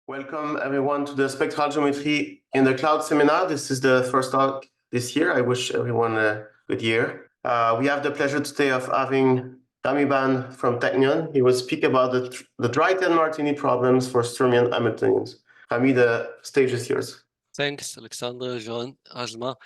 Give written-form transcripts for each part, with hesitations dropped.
Welcome everyone to the Spectral Geometry in the Cloud seminar. This is the first talk this year. I wish everyone a good year. We have the pleasure today of having Damiban from Technion. He will speak about the Dry Ten Martini problems for Sturmian Hamiltonians. Rami, the stage is yours. Thanks, Alexander, Jean, Ajma.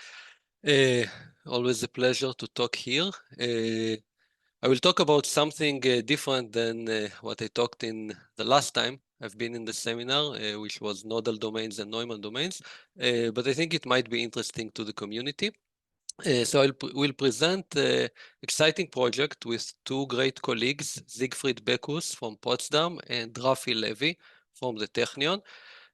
Always a pleasure to talk here. I will talk about something different than what I talked in the last time I've been in the seminar, which was nodal domains and Neumann domains, but I think it might be interesting to the community. So we'll present an exciting project with two great colleagues, Siegfried from Potsdam and Rafi Levy from the Technion.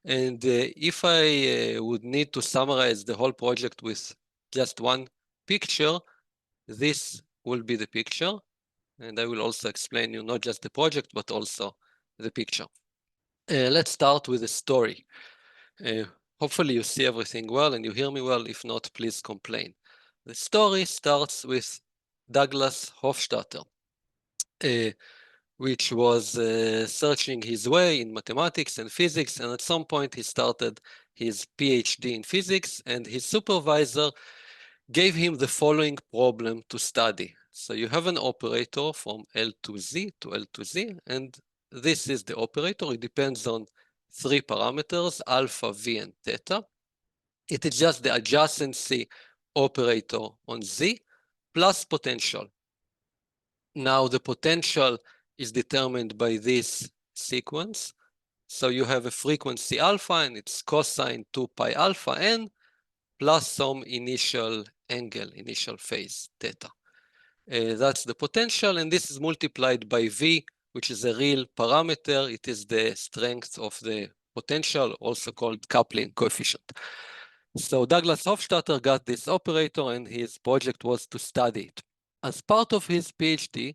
And if I would need to summarize the whole project with just one picture, this will be the picture. And I will also explain you not just the project, but also the picture. Let's start with a story. Hopefully you see everything well and you hear me well. If not, please complain. The story starts with Douglas Hofstadter, which was searching his way in mathematics and physics. And at some point he started his PhD in physics, and his supervisor gave him the following problem to study. So you have an operator from L to Z to L to Z, and this is the operator. It depends on three parameters, alpha, V, and theta. It is just the adjacency operator on Z plus potential. Now the potential is determined by this sequence. So you have a frequency alpha, and it's cosine 2 pi alpha n plus some initial angle, initial phase, theta. That's the potential, and this is multiplied by V, which is a real parameter. It is the strength of the potential, also called coupling coefficient. So Douglas Hofstadter got this operator, and his project was to study it. As part of his PhD,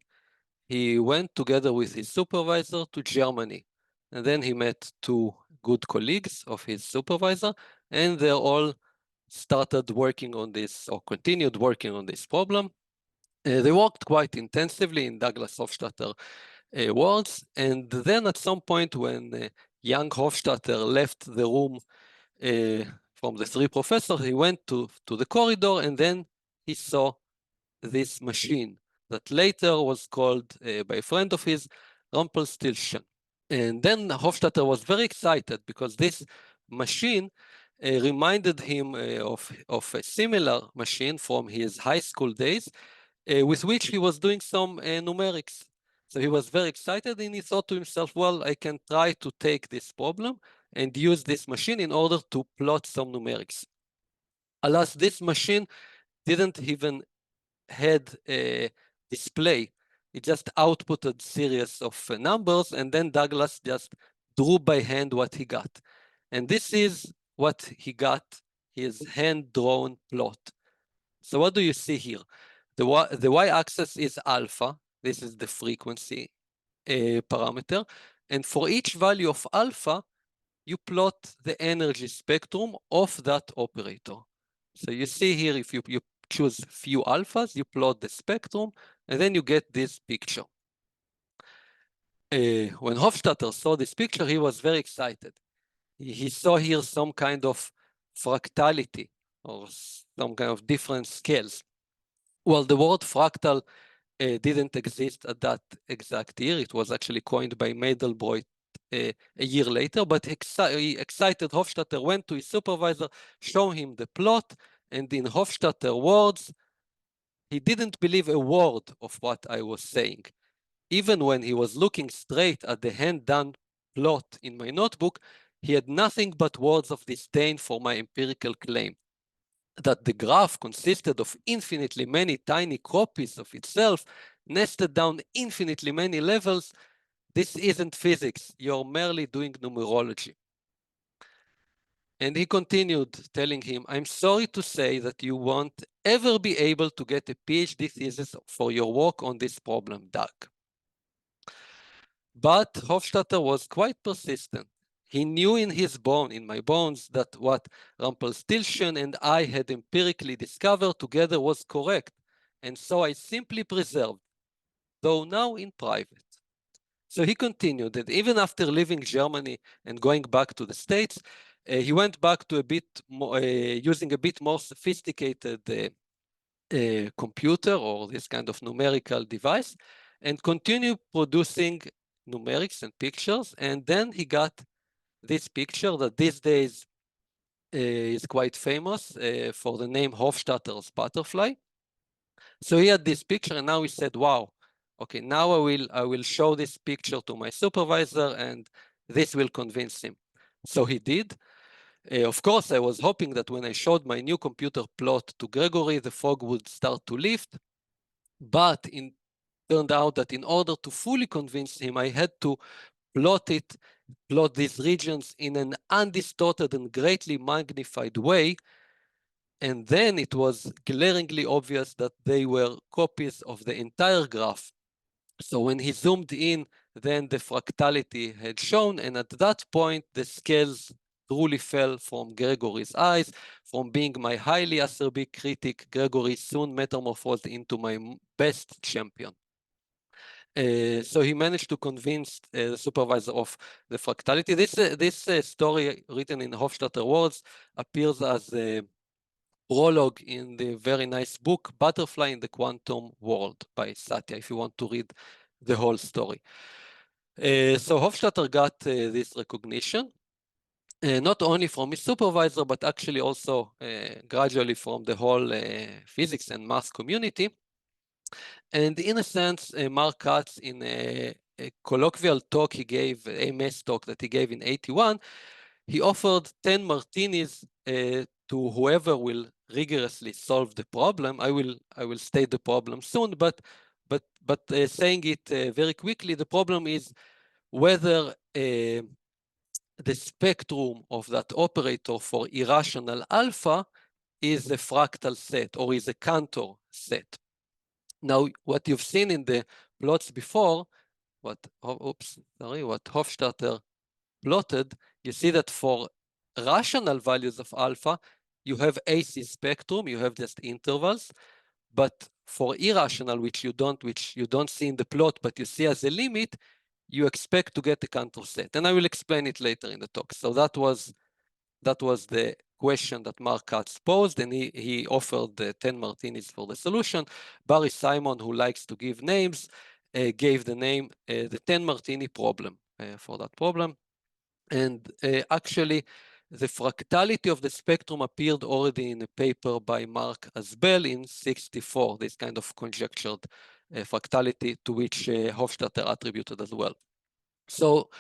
he went together with his supervisor to Germany. And then he met two good colleagues of his supervisor, and they all started working on this, or continued working on this problem. They worked quite intensively in Douglas Hofstadter words, and then at some point when young Hofstadter left the room from the three professors, he went to the corridor, and then he saw this machine that later was called by a friend of his, Rumpelstiltskin. And then Hofstadter was very excited because this machine reminded him of a similar machine from his high school days, with which he was doing some numerics. So he was very excited, and he thought to himself, well, I can try to take this problem and use this machine in order to plot some numerics. Alas, this machine didn't even had a display. It just outputted series of numbers, and then Douglas just drew by hand what he got. And this is what he got, his hand-drawn plot. So what do you see here? The y-axis is alpha. This is the frequency parameter. And for each value of alpha, you plot the energy spectrum of that operator. So you see here, if you choose few alphas, you plot the spectrum, and then you get this picture. When Hofstadter saw this picture, he was very excited. He saw here some kind of fractality, or some kind of different scales. Well, the word fractal didn't exist at that exact year. It was actually coined by Mandelbrot a year later, but excited Hofstadter went to his supervisor, showed him the plot, and in Hofstadter words, he didn't believe a word of what I was saying. Even when he was looking straight at the hand-done plot in my notebook, he had nothing but words of disdain for my empirical claim that the graph consisted of infinitely many tiny copies of itself, nested down infinitely many levels. This isn't physics. You're merely doing numerology. And he continued telling him, I'm sorry to say that you won't ever be able to get a PhD thesis for your work on this problem, Doug. But Hofstadter was quite persistent. He knew in his bone, in my bones, that what Rumpelstiltskin and I had empirically discovered together was correct. And so I simply preserved, though now in private. So he continued that even after leaving Germany and going back to the States, he went back to a bit more, using a bit more sophisticated computer or this kind of numerical device, and continued producing numerics and pictures. And then he got this picture that these days is quite famous for the name Hofstadter's butterfly. So he had this picture, and now he said, wow, okay, now I will show this picture to my supervisor, and this will convince him. So he did. Of course, I was hoping that when I showed my new computer plot to Gregory, the fog would start to lift. But it turned out that in order to fully convince him, I had to plot these regions in an undistorted and greatly magnified way. And then it was glaringly obvious that they were copies of the entire graph. So when he zoomed in, then the fractality had shown, and at that point, the scales truly fell from Gregory's eyes. From being my highly acerbic critic, Gregory soon metamorphosed into my best champion. So he managed to convince the supervisor of the fractality. This story, written in Hofstadter words, appears as a prologue in the very nice book, Butterfly in the Quantum World by Satya, if you want to read the whole story. So Hofstadter got this recognition, not only from his supervisor, but actually also gradually from the whole physics and math community. And in a sense, Mark Kac, in a colloquial talk he gave, a mass talk that he gave in '81, he offered 10 martinis to whoever will rigorously solve the problem. I will state the problem soon, but saying it very quickly, the problem is whether the spectrum of that operator for irrational alpha is a fractal set or is a Cantor set. Now, what you've seen in the plots before, what Hofstadter plotted, you see that for rational values of alpha, you have AC spectrum, you have just intervals, but for irrational, which you don't see in the plot, but you see as a limit, you expect to get a Cantor set. And I will explain it later in the talk. So that was the question that Mark Kac posed, and he offered the 10 martinis for the solution. Barry Simon, who likes to give names, gave the name the 10 martini problem for that problem. And actually, the fractality of the spectrum appeared already in a paper by Mark Asbel in '64, this kind of conjectured fractality to which Hofstadter attributed as well. So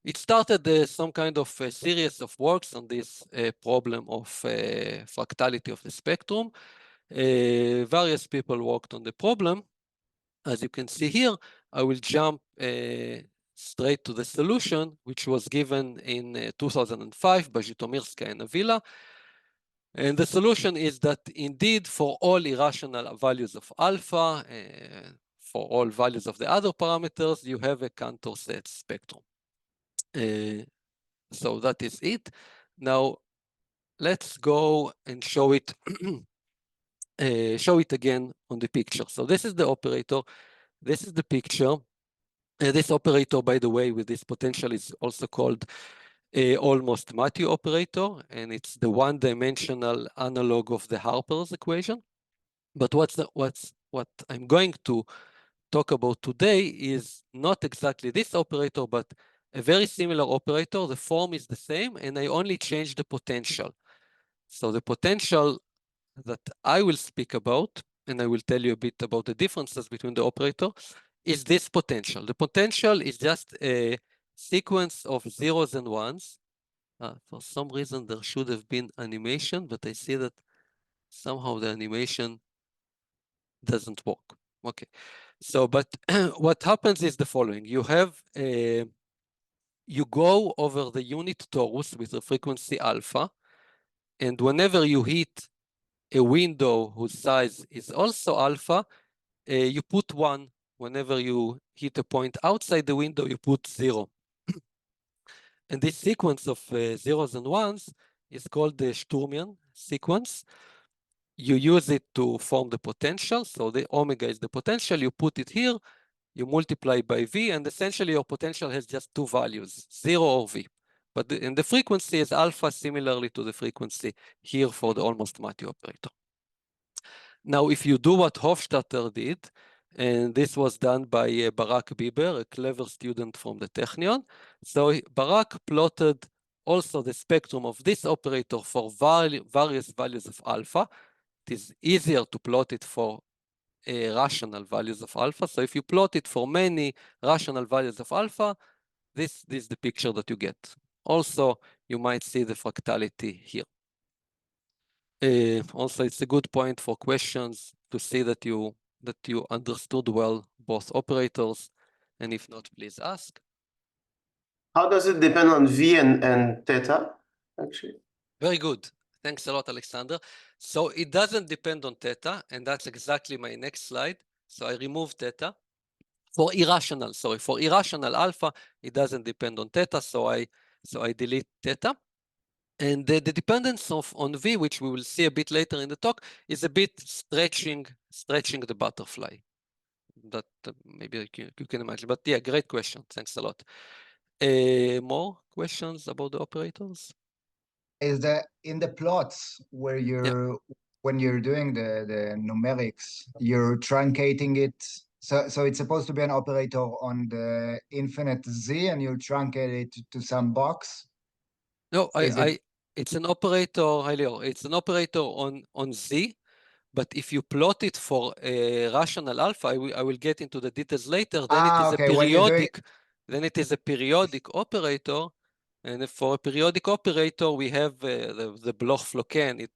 it started some kind of a series of works on this problem of fractality of the spectrum. Various people worked on the problem. As you can see here, I will jump straight to the solution, which was given in 2005 by Jitomirskaya and Avila. And the solution is that indeed, for all irrational values of alpha, for all values of the other parameters, you have a Cantor set spectrum. So that is it. Now, let's go and show it again on the picture. So this is the operator. This is the picture. This operator, by the way, with this potential is also called Almost-Mathieu operator, and it's the one-dimensional analog of the Harper's equation. But what I'm going to talk about today is not exactly this operator, but a very similar operator. The form is the same, and I only change the potential. So the potential that I will speak about, and I will tell you a bit about the differences between the operator, is this potential. The potential is just a sequence of zeros and ones. For some reason, there should have been animation, but I see that somehow the animation doesn't work. Okay. So, but what happens is the following. You have you go over the unit torus with a frequency alpha, and whenever you hit a window whose size is also alpha, you put 1. Whenever you hit a point outside the window, you put 0. And this sequence of zeros and ones is called the Sturmian sequence. You use it to form the potential. So the omega is the potential. You put it here. you multiply by V, and essentially your potential has just two values, 0 or V. But the frequency is alpha, similarly to the frequency here for the Almost-Mathieu operator. Now, if you do what Hofstadter did, and this was done by Barak Biber, a clever student from the Technion. So Barak plotted also the spectrum of this operator for various values of alpha. It is easier to plot it for rational values of alpha. So if you plot it for many rational values of alpha, this is the picture that you get. Also, you might see the fractality here. Also, it's a good point for questions to see that you understood well both operators, and if not, please ask. How does it depend on V and theta, actually? Very good. Thanks a lot, Alexander. So it doesn't depend on theta, and that's exactly my next slide. So I remove theta. For irrational alpha, it doesn't depend on theta, so I delete theta. And the dependence on V, which we will see a bit later in the talk, is a bit stretching the butterfly. That maybe you can imagine. But yeah, great question. Thanks a lot. More questions about the operators? Is that in the plots where when you're doing the numerics, you're truncating it. So it's supposed to be an operator on the infinite Z, and you truncate it to some box. No, it's an operator, it's an operator on Z, but if you plot it for a rational alpha, I will get into the details later, then it is a periodic, then it is a periodic operator, and for a periodic operator, we have the Bloch-Floquin.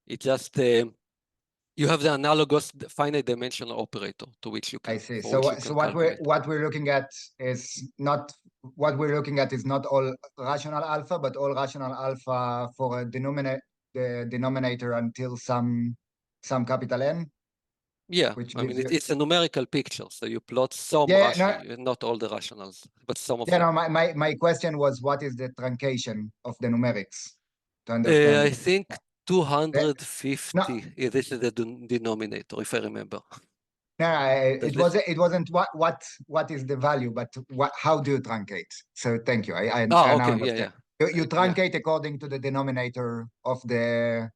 It just, you have the analogous finite dimensional operator to which you can. I see. So what we're looking at is not all rational alpha, but all rational alpha for a denominator until some capital N. Yeah, I mean it's a numerical picture, so you plot some not all the rationals, but some of them. No, my question was, what is the truncation of the numerics to understand? I think 250. This is the denominator, if I remember. No, it wasn't what is the value, but how do you truncate? So thank you. I now understand. You truncate according to the denominator of the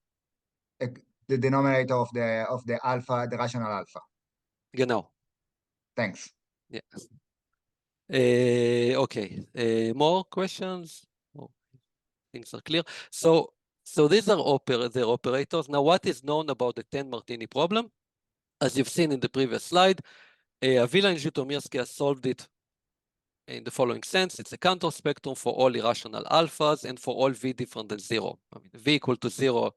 denominator of the alpha, the rational alpha. Genau. Thanks. Yeah. Okay. More questions? Oh, things are clear. So these are the operators. Now, what is known about the 10 Martini problem? As you've seen in the previous slide, Avila and Jitomirskaya solved it in the following sense. It's a Cantor spectrum for all irrational alphas and for all V different than 0. I mean, V equal to 0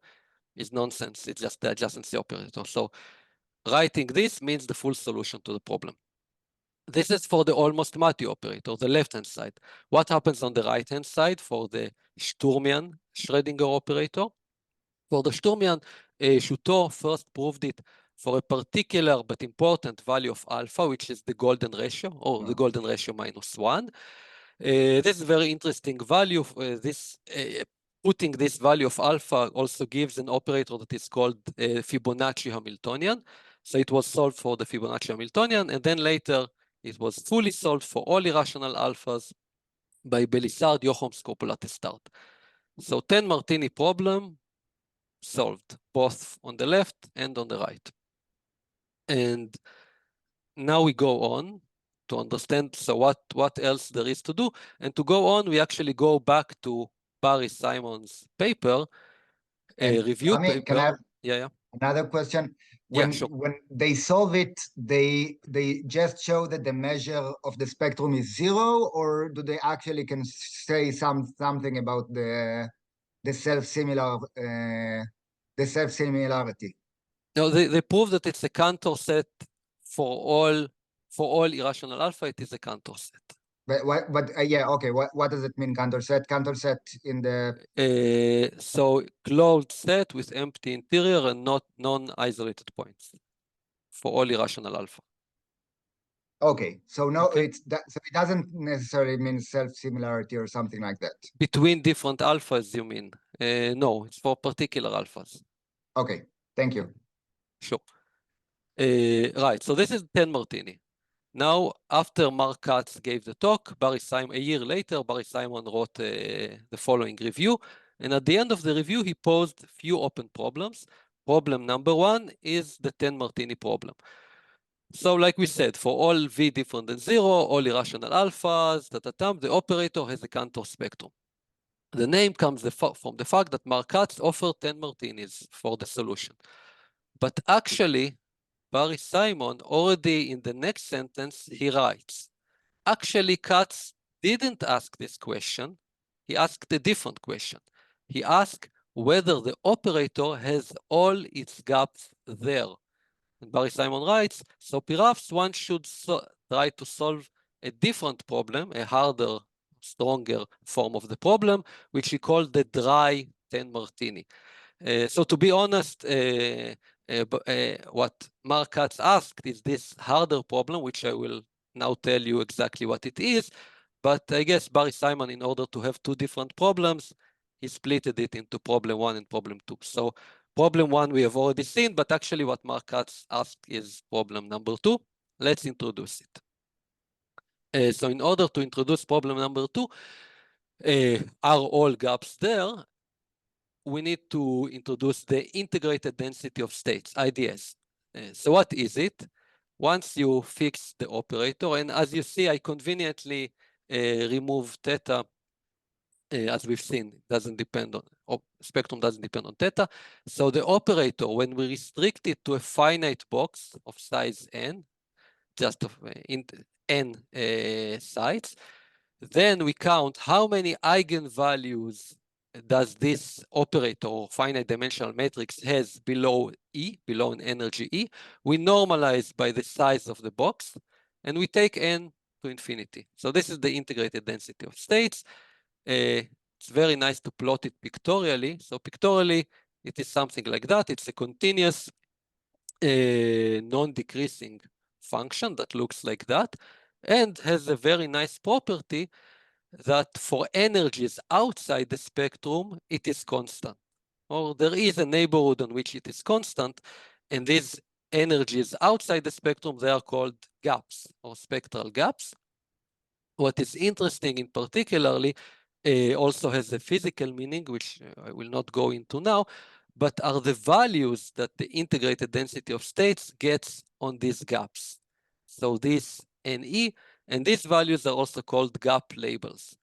is nonsense. It's just the adjacency operator. So writing this means the full solution to the problem. This is for the Almost-Mathieu operator, the left-hand side. What happens on the right-hand side for the Sturmian Schrodinger operator? For the Sturmian, Zhou first proved it for a particular but important value of alpha, which is the golden ratio, or the golden ratio -1. This is a very interesting value. Putting this value of alpha also gives an operator that is called Fibonacci Hamiltonian. So it was solved for the Fibonacci Hamiltonian, and then later it was fully solved for all irrational alphas by Belisard, Jochum, Scopula-Testart. So 10 Martini problem solved, both on the left and on the right. And now we go on to understand, so what else there is to do. And to go on, we actually go back to Barry Simon's paper, a review paper. Can I have yeah. Another question. When they solve it, they just show that the measure of the spectrum is 0, or do they actually can say something about the self-similarity? No, they prove that it's a Cantor set for all irrational alpha. It is a Cantor set. What does it mean, Cantor set? Cantor set in the so closed set with empty interior and not non-isolated points for all irrational alpha. Okay, so no, so it doesn't necessarily mean self-similarity or something like that. Between different alphas, you mean? No, it's for particular alphas. Okay, thank you. Sure. Right, so this is 10 Martini. Now, after Mark Kac gave the talk, a year later, Barry Simon wrote the following review. And at the end of the review, he posed a few open problems. Problem number one is the 10 Martini problem. So like we said, for all v different than 0, all irrational alphas, the operator has a Cantor spectrum. The name comes from the fact that Mark Kac offered 10 Martinis for the solution. But actually, Barry Simon, already in the next sentence, he writes, actually, Kac didn't ask this question. He asked a different question. He asked whether the operator has all its gaps there. And Barry Simon writes, so perhaps one should try to solve a different problem, a harder, stronger form of the problem, which he called the Dry Ten Martini. So to be honest, what Mark Kac asked is this harder problem, which I will now tell you exactly what it is. But I guess Barry Simon, in order to have two different problems, he splitted it into problem 1 and problem 2. So problem 1 we have already seen, but actually what Mark Kac asked is problem number 2. Let's introduce it. So in order to introduce problem number 2, are all gaps there? We need to introduce the integrated density of states, IDS. So what is it? Once you fix the operator, and as you see, I conveniently remove theta, as we've seen, doesn't depend on, spectrum doesn't depend on theta. So the operator, when we restrict it to a finite box of size n, just of n sites, then we count how many eigenvalues does this operator or finite dimensional matrix has below E, below an energy E. We normalize by the size of the box, and we take n to infinity. So this is the integrated density of states. It's very nice to plot it pictorially. So pictorially, it is something like that. It's a continuous, non-decreasing function that looks like that, and has a very nice property that for energies outside the spectrum, it is constant. Or there is a neighborhood on which it is constant, and these energies outside the spectrum, they are called gaps or spectral gaps. What is interesting in particularly also has a physical meaning, which I will not go into now, but are the values that the integrated density of states gets on these gaps. So this NE, and these values are also called gap labels.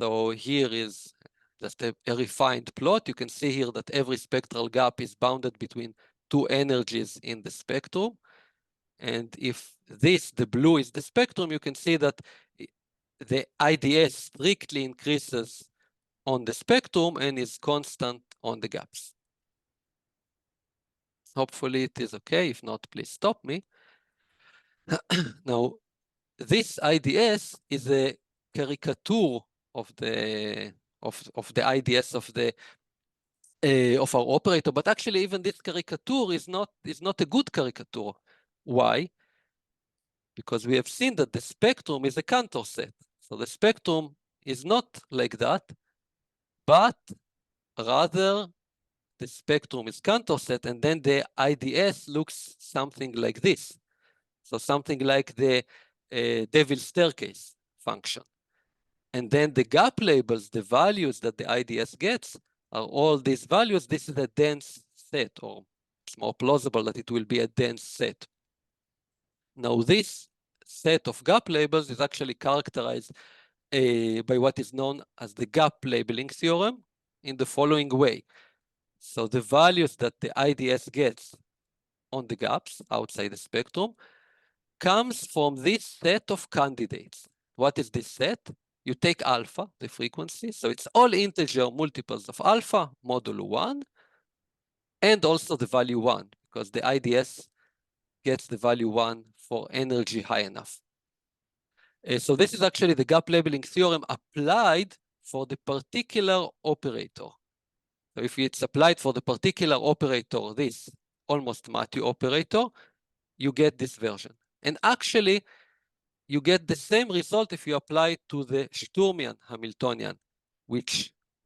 So here is just a refined plot. You can see here that every spectral gap is bounded between two energies in the spectrum. And if this, the blue, is the spectrum, you can see that the IDS strictly increases on the spectrum and is constant on the gaps. Hopefully it is okay. If not, please stop me. Now, this IDS is a caricature of the IDS of our operator, but actually even this caricature is not a good caricature. Why? Because we have seen that the spectrum is a Cantor set. So the spectrum is not like that, but rather the spectrum is Cantor set, and then the IDS looks something like this. So something like the Devil's staircase function. And then the gap labels, the values that the IDS gets, are all these values. This is a dense set, or it's more plausible that it will be a dense set. Now, this set of gap labels is actually characterized by what is known as the gap labeling theorem in the following way. So the values that the IDS gets on the gaps outside the spectrum comes from this set of candidates. What is this set? You take alpha, the frequency, so it's all integer multiples of alpha, modulo 1, and also the value 1, because the IDS gets the value 1 for energy high enough. So this is actually the gap labeling theorem applied for the particular operator. So if it's applied for the particular operator, this Almost-Mathieu operator, you get this version. And actually, you get the same result if you apply it to the Sturmian Hamiltonian,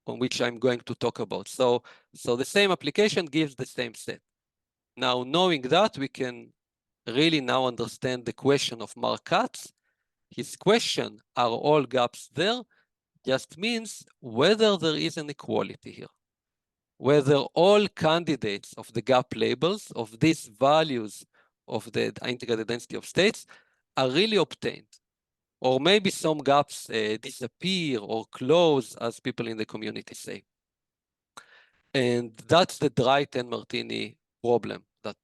on which I'm going to talk about. So the same application gives the same set. Now, knowing that, we can really now understand the question of Mark Kac. His question, are all gaps there, just means whether there is an equality here. Whether all candidates of the gap labels of these values of the integrated density of states are really obtained. Or maybe some gaps disappear or close, as people in the community say. And that's the Dry Ten Martini problem that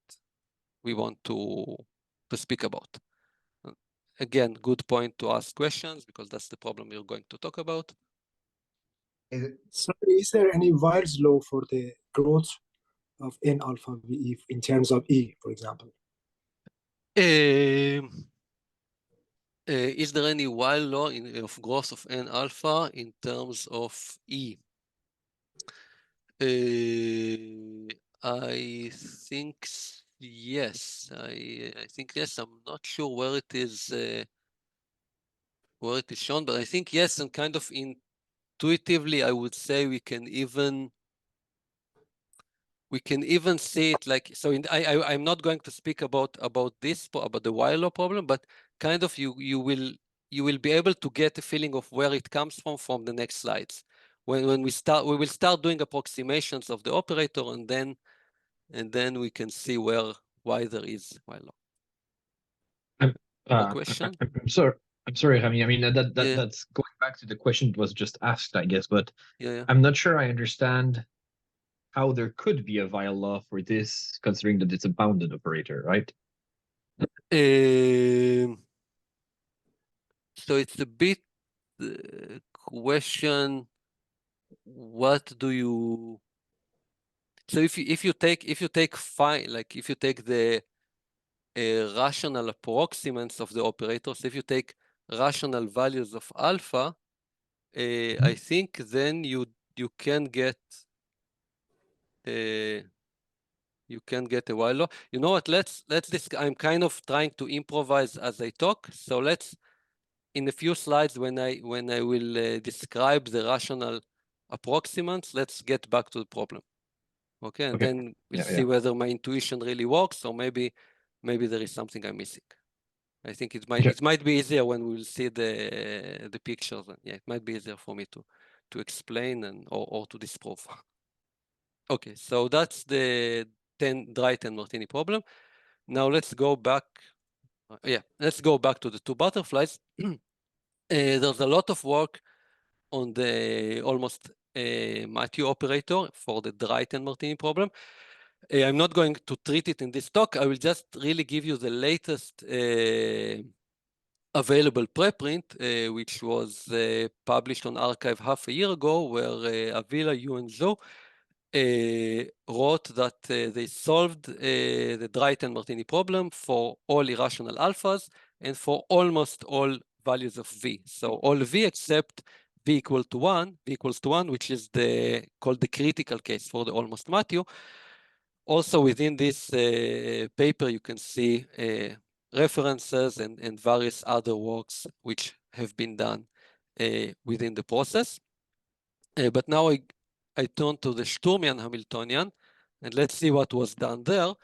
we want to speak about. Again, good point to ask questions, because that's the problem we're going to talk about. So is there any Weil's law for the growth of n alpha v in terms of E, for example? Is there any Weil law of growth of n alpha in terms of E? I think yes. I think yes. I'm not sure where it is shown, but I think yes, and kind of intuitively, I would say we can even see it like so. I'm not going to speak about the Weil law problem, but kind of you will be able to get a feeling of where it comes from the next slides. When we will start doing approximations of the operator, and then we can see why there is Weil law. I'm sorry, Rami. I mean that's going back to the question that was just asked, I guess, but I'm not sure I understand how there could be a Weil law for this, considering that it's a bounded operator, right? So it's a bit question. What do you? So if you take the rational approximants of the operators, if you take rational values of alpha, I think then you can get a Weil law. You know what? Let's I'm kind of trying to improvise as I talk. So let's, in a few slides, when I will describe the rational approximants, let's get back to the problem. Okay, and then we'll see whether my intuition really works, or maybe there is something I'm missing. I think it might be easier when we will see the pictures. Yeah, it might be easier for me to explain or to disprove. Okay, so that's the Dry Ten Martini problem. Now let's go back. Let's go back to the two butterflies. There's a lot of work on the Almost-Mathieu operator for the Dry Ten Martini problem. I'm not going to treat it in this talk. I will just really give you the latest available preprint, which was published on arXiv half a year ago, where Avila, you, and Zhou wrote that they solved the Dry Ten Martini problem for all irrational alphas and for almost all values of V. So all V except V equals to 1, which is called the critical case for the Almost-Mathieu. Also within this paper, you can see references and various other works which have been done within the process. But now I turn to the Sturmian Hamiltonian, and let's see what was done there.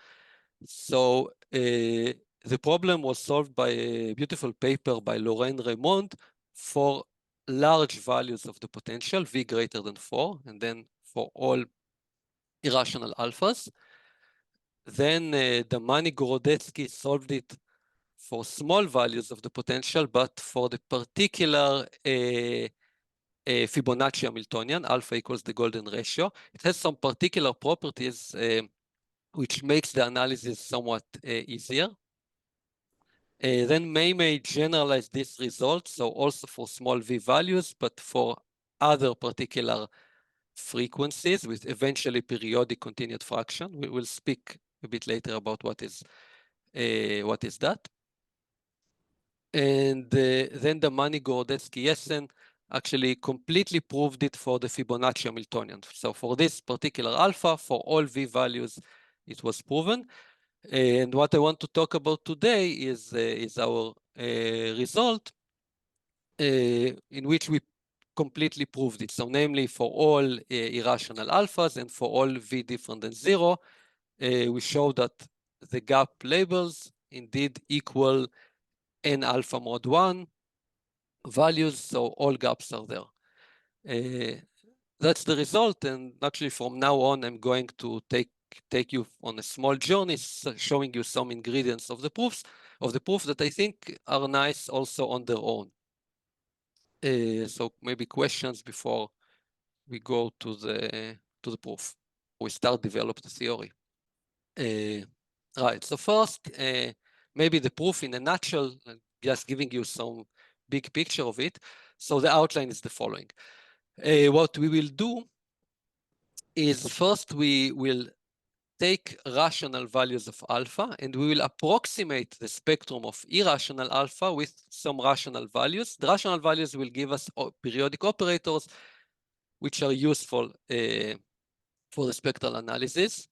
So the problem was solved by a beautiful paper by Laurent Raymond for large values of the potential, V greater than 4, and then for all irrational alphas. Then Damanik Gorodetski solved it for small values of the potential, but for the particular Fibonacci Hamiltonian, alpha equals the golden ratio. It has some particular properties which makes the analysis somewhat easier. Then May generalize this result, so also for small V values, but for other particular frequencies with eventually periodic continued fraction. We will speak a bit later about what is that. And then Damanik, Gorodetski, Yessen actually completely proved it for the Fibonacci Hamiltonian. So for this particular alpha, for all V values, it was proven. And what I want to talk about today is our result in which we completely proved it. So namely for all irrational alphas and for all V different than 0, we show that the gap labels indeed equal n alpha mod 1 values, so all gaps are there. That's the result, and actually from now on I'm going to take you on a small journey showing you some ingredients of the proof that I think are nice also on their own. So maybe questions before we go to the proof. We start develop the theory. Right, so first, maybe the proof in a nutshell, just giving you some big picture of it. So the outline is the following. What we will do is first we will take rational values of alpha and we will approximate the spectrum of irrational alpha with some rational values. The rational values will give us periodic operators which are useful for the spectral analysis.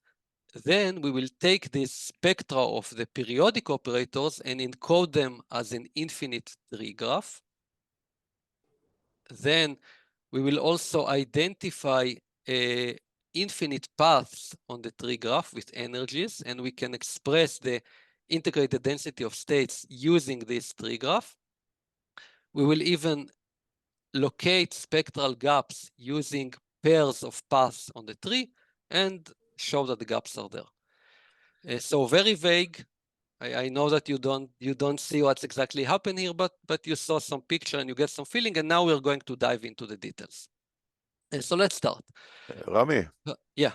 Then we will take this spectra of the periodic operators and encode them as an infinite tree graph. Then we will also identify infinite paths on the tree graph with energies, and we can express the integrated density of states using this tree graph. We will even locate spectral gaps using pairs of paths on the tree and show that the gaps are there. So very vague. I know that you don't see what's exactly happened here, but you saw some picture and you get some feeling, and now we're going to dive into the details. So let's start. Rami. Yeah.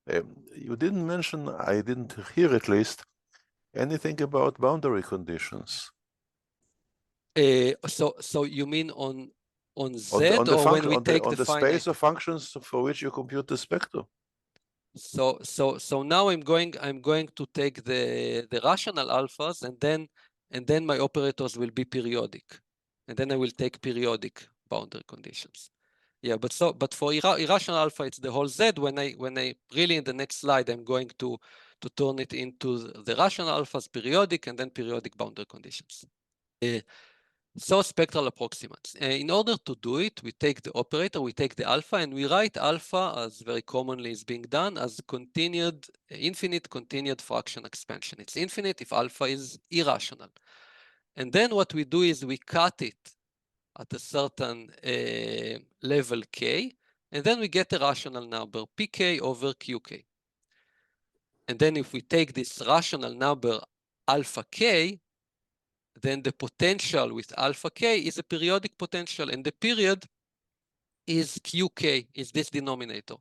You didn't mention, I didn't hear at least, anything about boundary conditions. So you mean on Z on or when we take the space of functions for which you compute the spectrum? So now I'm going to take the rational alphas, and then my operators will be periodic, and then I will take periodic boundary conditions. Yeah, but for irrational alpha it's the whole Z. When I really in the next slide I'm going to turn it into the rational alphas, periodic, and then periodic boundary conditions. So spectral approximates. In order to do it, we take the operator, we take the alpha, and we write alpha, as very commonly is being done, as infinite continued fraction expansion. It's infinite if alpha is irrational. And then what we do is we cut it at a certain level k, and then we get a rational number, pk over qk. And then if we take this rational number alpha k, then the potential with alpha k is a periodic potential, and the period is qk, is this denominator.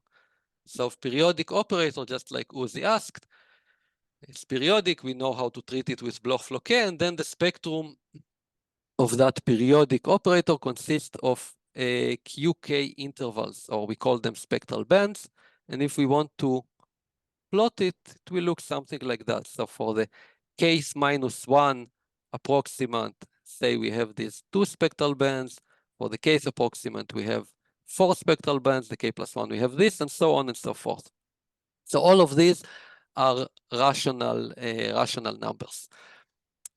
So periodic operator, just like Uzi asked, it's periodic, we know how to treat it with Bloch-Floquet, k, and then the spectrum of that periodic operator consists of qk intervals, or we call them spectral bands. And if we want to plot it, it will look something like that. So for the case -1 approximant, say we have these 2 spectral bands. For the case approximant, we have 4 spectral bands. The k+1, we have this, and so on and so forth. So all of these are rational numbers.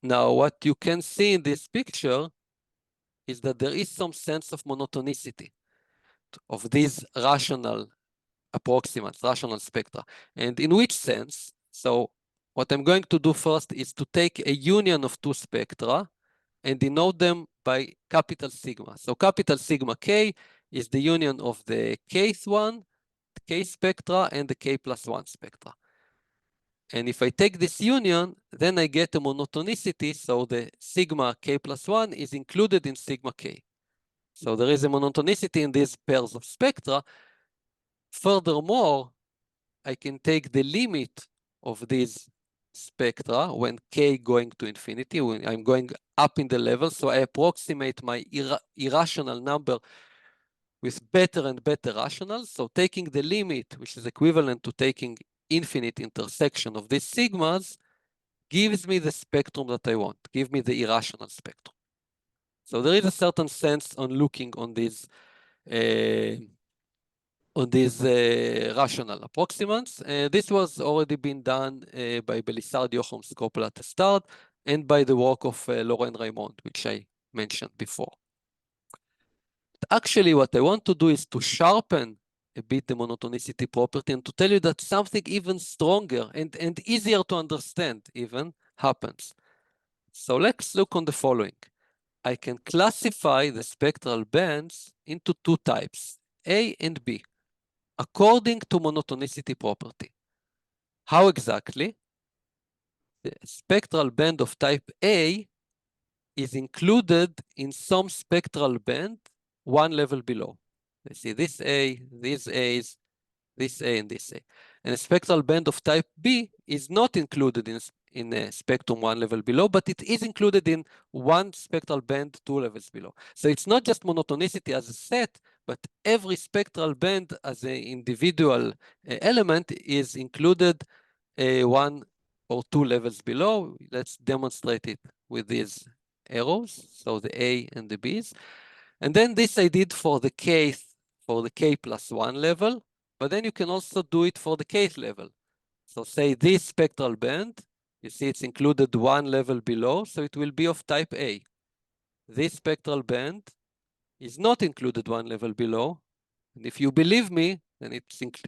Now, what you can see in this picture is that there is some sense of monotonicity of these rational approximates, rational spectra. And in which sense? So what I'm going to do first is to take a union of 2 spectra and denote them by capital sigma. So capital sigma k is the union of the kth one, the k spectra, and the k+1 spectra. And if I take this union, then I get a monotonicity, so the sigma k+1 is included in sigma k. So there is a monotonicity in these pairs of spectra. Furthermore, I can take the limit of these spectra when k going to infinity, when I'm going up in the level, so I approximate my irrational number with better and better rationals. So taking the limit, which is equivalent to taking infinite intersection of these sigmas, gives me the spectrum that I want, give me the irrational spectrum. So there is a certain sense on looking on these rational approximants. This was already been done by Belisard, Jochum, Skopel at the start, and by the work of Laurent Raymond, which I mentioned before. Actually, what I want to do is to sharpen a bit the monotonicity property and to tell you that something even stronger and easier to understand even happens. So let's look on the following. I can classify the spectral bands into two types, A and B, according to monotonicity property. How exactly? The spectral band of type A is included in some spectral band one level below. You see this A, these A's, this A, and this A. And a spectral band of type B is not included in a spectrum one level below, but it is included in one spectral band two levels below. So it's not just monotonicity as a set, but every spectral band as an individual element is included one or two levels below. Let's demonstrate it with these arrows, so the A and the B's. And then this I did for the K plus one level, but then you can also do it for the Kth level. So say this spectral band, you see it's included one level below, so it will be of type A. This spectral band is not included one level below, and if you believe me, then it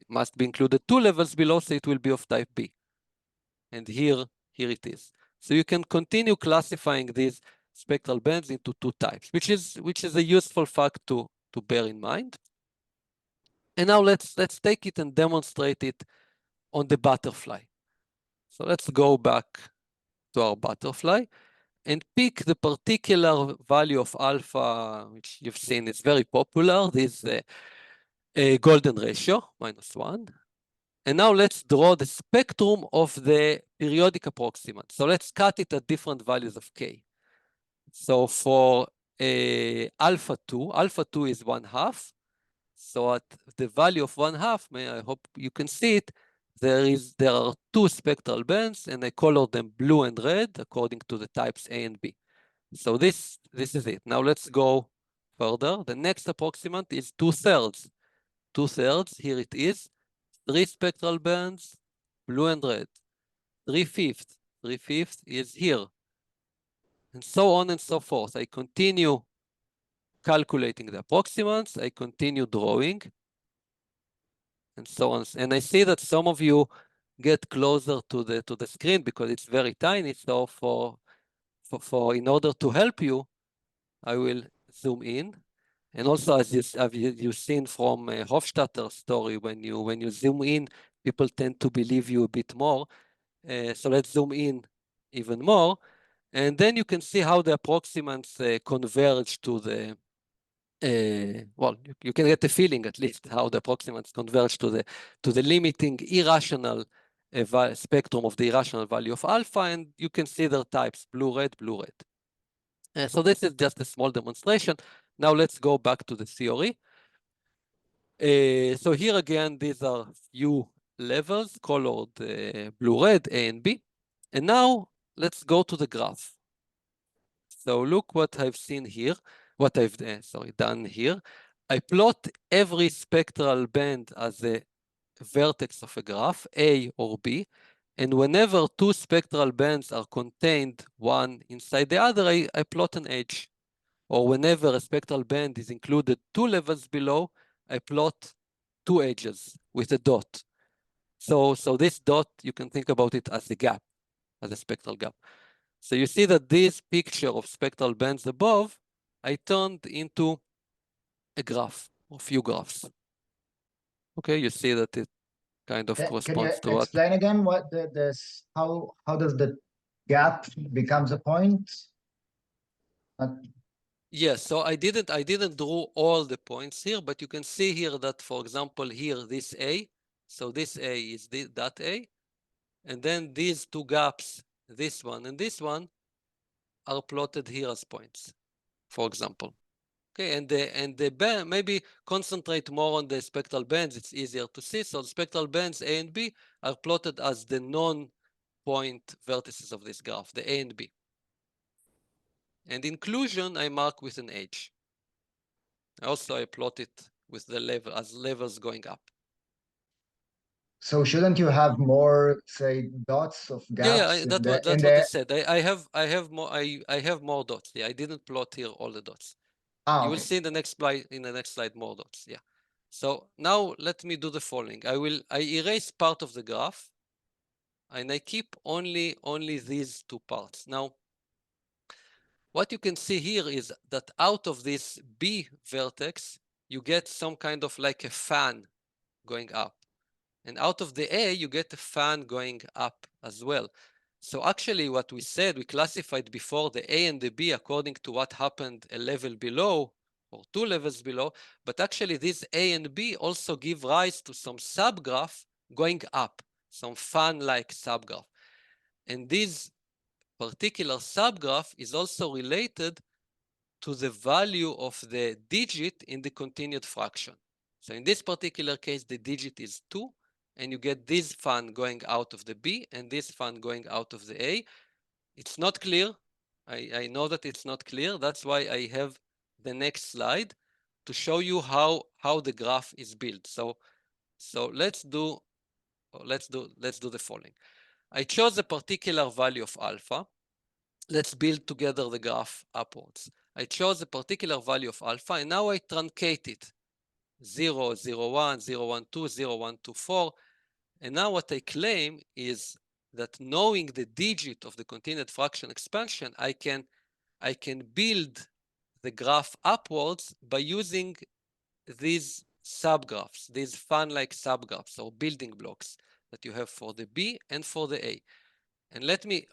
must be included two levels below, so it will be of type B. And here it is. So you can continue classifying these spectral bands into two types, which is a useful fact to bear in mind. And now let's take it and demonstrate it on the butterfly. So let's go back to our butterfly and pick the particular value of alpha, which you've seen is very popular, this golden ratio, -1. And now let's draw the spectrum of the periodic approximant. So let's cut it at different values of K. So for alpha 2 is 1/2. So at the value of 1/2, I hope you can see it, there are two spectral bands, and I color them blue and red according to the types A and B. So this is it. Now let's go further. The next approximant is 2/3. 2/3, here it is. 3 spectral bands, blue and red. 3/5. 3/5 is here. And so on and so forth. I continue calculating the approximants. I continue drawing. And so on. And I see that some of you get closer to the screen because it's very tiny. So in order to help you, I will zoom in. And also, as you've seen from Hofstadter's story, when you zoom in, people tend to believe you a bit more. So let's zoom in even more. And then you can see how the approximants converge to the, well, you can get a feeling at least how the approximants converge to the limiting irrational spectrum of the irrational value of alpha. And you can see their types, blue, red, blue, red. So this is just a small demonstration. Now let's go back to the theory. So here again, these are few levels colored blue, red, A and B. And now let's go to the graph. So look what I've seen here, what I've done here. I plot every spectral band as a vertex of a graph, A or B. And whenever two spectral bands are contained one inside the other, I plot an edge. Or whenever a spectral band is included two levels below, I plot two edges with a dot. So this dot, you can think about it as a gap, as a spectral gap. So you see that this picture of spectral bands above, I turned into a graph, or few graphs. Okay, you see that it kind of corresponds to what? Explain again what how does the gap becomes a point? Yes, so I didn't draw all the points here, but you can see here that, for example, here this A, so this A is that A, and then these two gaps, this one and this one, are plotted here as points, for example. Okay, and the band, maybe concentrate more on the spectral bands, it's easier to see. So the spectral bands A and B are plotted as the non-point vertices of this graph, the A and B. And inclusion, I mark with an H. Also, I plot it with the level as levels going up. So shouldn't you have more, say, dots of gaps? Yeah, that's what I said. I have more dots. Yeah, I didn't plot here all the dots. You will see in the next slide more dots. Yeah. So now let me do the following. I erase part of the graph. and I keep only these two parts. Now, what you can see here is that out of this B vertex, you get some kind of like a fan going up. And out of the A, you get a fan going up as well. So actually what we said, we classified before the A and the B according to what happened a level below or 2 levels below, but actually these A and B also give rise to some subgraph going up, some fan-like subgraph. And this particular subgraph is also related to the value of the digit in the continued fraction. So in this particular case, the digit is 2, and you get this fan going out of the B and this fan going out of the A. It's not clear. I know that it's not clear. That's why I have the next slide to show you how the graph is built. So let's do the following. I chose a particular value of alpha. Let's build together the graph upwards. I chose a particular value of alpha, and now I truncate it. 0, 0, 1, 0, 1, 2, 0, 1, 2, 4. And now what I claim is that knowing the digit of the continued fraction expansion, I can build the graph upwards by using these subgraphs, these fan-like subgraphs or building blocks that you have for the B and for the A. And let me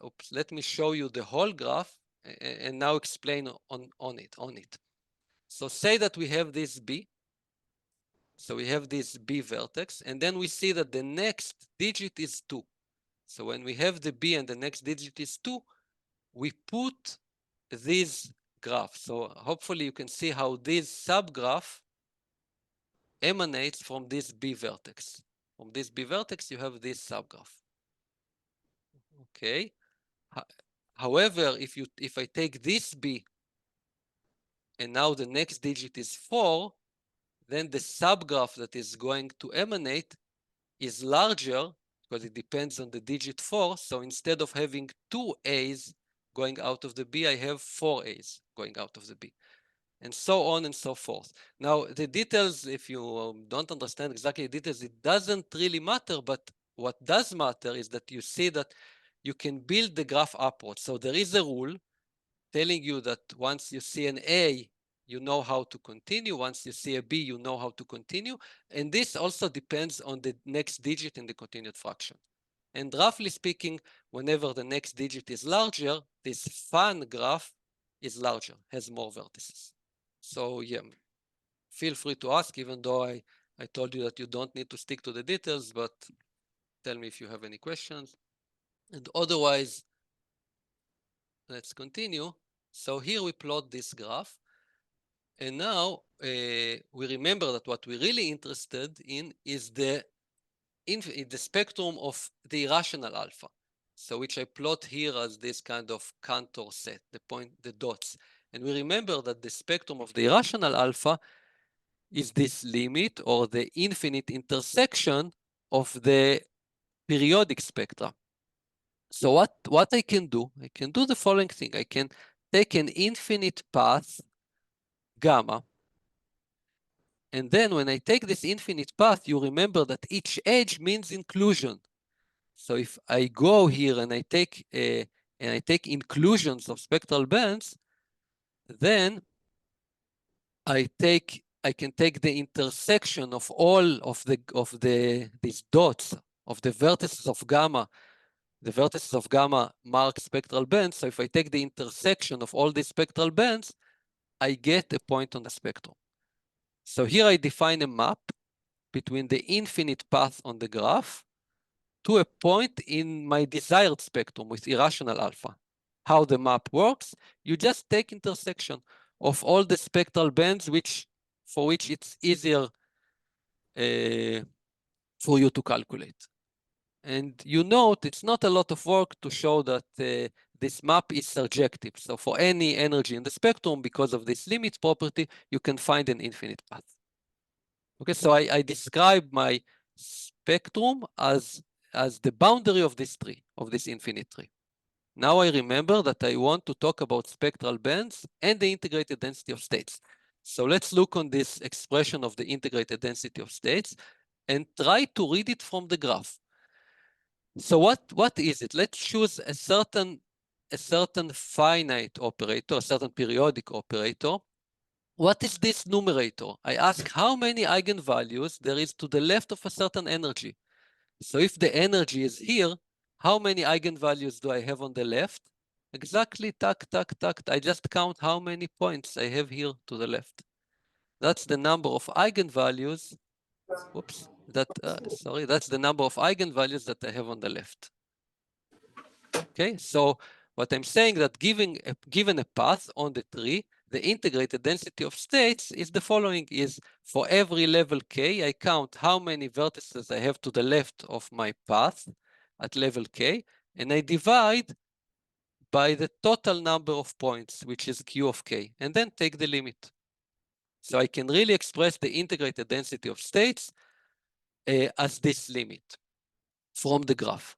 show you the whole graph and now explain on it. So say that we have this B. So we have this B vertex, and then we see that the next digit is 2. So when we have the B and the next digit is 2, we put this graph. So hopefully you can see how this subgraph emanates from this B vertex. From this B vertex, you have this subgraph. Okay. However, if I take this B and now the next digit is 4, then the subgraph that is going to emanate is larger because it depends on the digit 4. So instead of having 2 A's going out of the B, I have 4 A's going out of the B, and so on and so forth. Now, the details, if you don't understand exactly the details, it doesn't really matter, but what does matter is that you see that you can build the graph upwards. So there is a rule telling you that once you see an A, you know how to continue. Once you see a B, you know how to continue. And this also depends on the next digit in the continued fraction. And roughly speaking, whenever the next digit is larger, this fan graph is larger, has more vertices. So yeah, feel free to ask, even though I told you that you don't need to stick to the details, but tell me if you have any questions. And otherwise, let's continue. So here we plot this graph. And now we remember that what we're really interested in is the spectrum of the irrational alpha. So which I plot here as this kind of Cantor set, the dots. And we remember that the spectrum of the irrational alpha is this limit or the infinite intersection of the periodic spectra. So what I can do the following thing. I can take an infinite path gamma, and then when I take this infinite path, you remember that each edge means inclusion. So if I go here and I take inclusions of spectral bands, then I can take the intersection of all of these dots of the vertices of gamma. The vertices of gamma mark spectral bands. So if I take the intersection of all these spectral bands, I get a point on the spectrum. So here I define a map between the infinite path on the graph to a point in my desired spectrum with irrational alpha. How the map works, you just take intersection of all the spectral bands for which it's easier for you to calculate. And you note it's not a lot of work to show that this map is surjective. So for any energy in the spectrum, because of this limit property, you can find an infinite path. Okay, so I describe my spectrum as the boundary of this tree, of this infinite tree. Now I remember that I want to talk about spectral bands and the integrated density of states. So let's look on this expression of the integrated density of states and try to read it from the graph. So what is it? Let's choose a certain finite operator, a certain periodic operator. What is this numerator? I ask how many eigenvalues there is to the left of a certain energy. So if the energy is here, how many eigenvalues do I have on the left? Exactly, tack, tack, tack. I just count how many points I have here to the left. That's the number of eigenvalues. Whoops, sorry, that's the number of eigenvalues that I have on the left. Okay, so what I'm saying that given a path on the tree, the integrated density of states is the following: is for every level k, I count how many vertices I have to the left of my path at level k, and I divide by the total number of points, which is q of k, and then take the limit. So I can really express the integrated density of states as this limit from the graph.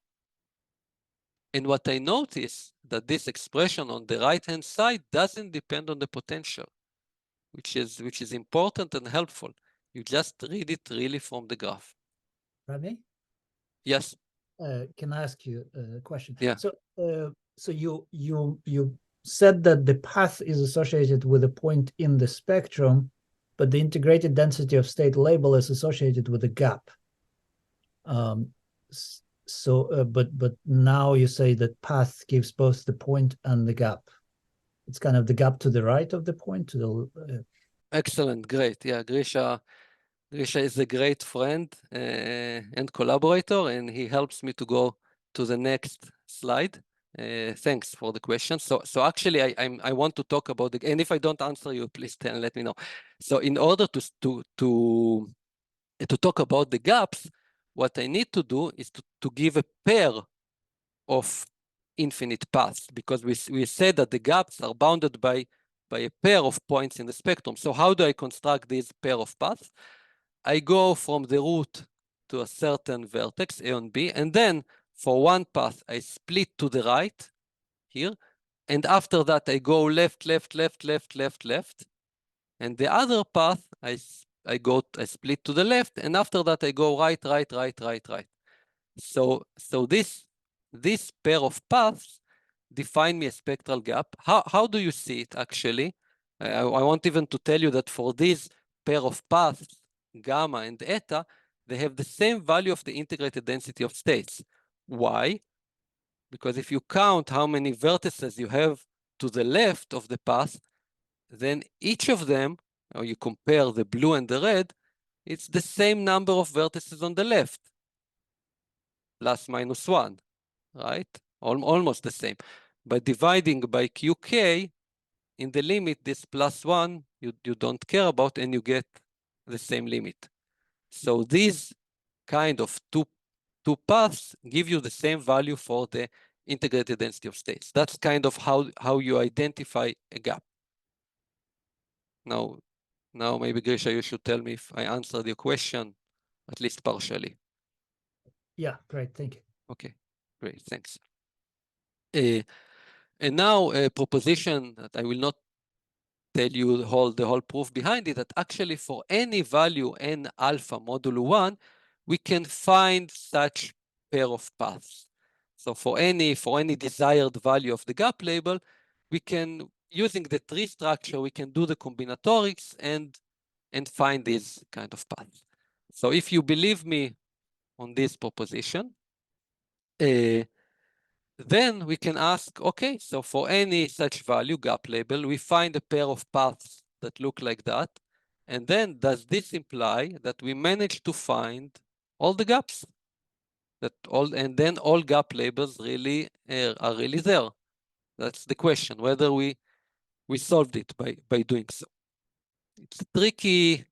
And what I notice that this expression on the right-hand side doesn't depend on the potential, which is important and helpful. You just read it really from the graph. Rami? Yes. Can I ask you a question? Yeah. So you said that the path is associated with a point in the spectrum, but the integrated density of state label is associated with a gap. But now you say that path gives both the point and the gap. It's kind of the gap to the right of the point to the. Excellent, great. Yeah, Grisha is a great friend and collaborator, and he helps me to go to the next slide. Thanks for the question. So actually, I want to talk about and if I don't answer you, please let me know. So in order to talk about the gaps, what I need to do is to give a pair of infinite paths, because we said that the gaps are bounded by a pair of points in the spectrum. So how do I construct this pair of paths? I go from the root to a certain vertex, A on B, and then for one path, I split to the right here, and after that, I go left, left, left, left, left, left, and the other path, I split to the left, and after that, I go right, right, right, right, right. So this pair of paths define me a spectral gap. How do you see it, actually? I want even to tell you that for this pair of paths, gamma and eta, they have the same value of the integrated density of states. Why? Because if you count how many vertices you have to the left of the path, then each of them, or you compare the blue and the red, it's the same number of vertices on the left, plus minus 1, right? Almost the same. By dividing by qk, in the limit, this plus 1, you don't care about, and you get the same limit. So these kind of two paths give you the same value for the integrated density of states. That's kind of how you identify a gap. Now maybe, Grisha, you should tell me if I answered your question, at least partially. Yeah, great, thank you. Okay, great, thanks. And now a proposition that I will not tell you the whole proof behind it, that actually for any value n alpha modulo 1, we can find such pair of paths. So for any desired value of the gap label, we can, using the tree structure, we can do the combinatorics and find these kind of paths. So if you believe me on this proposition, then we can ask, okay, so for any such value gap label, we find a pair of paths that look like that. And then does this imply that we managed to find all the gaps? And then all gap labels really are really there. That's the question, whether we solved it by doing so. It's a tricky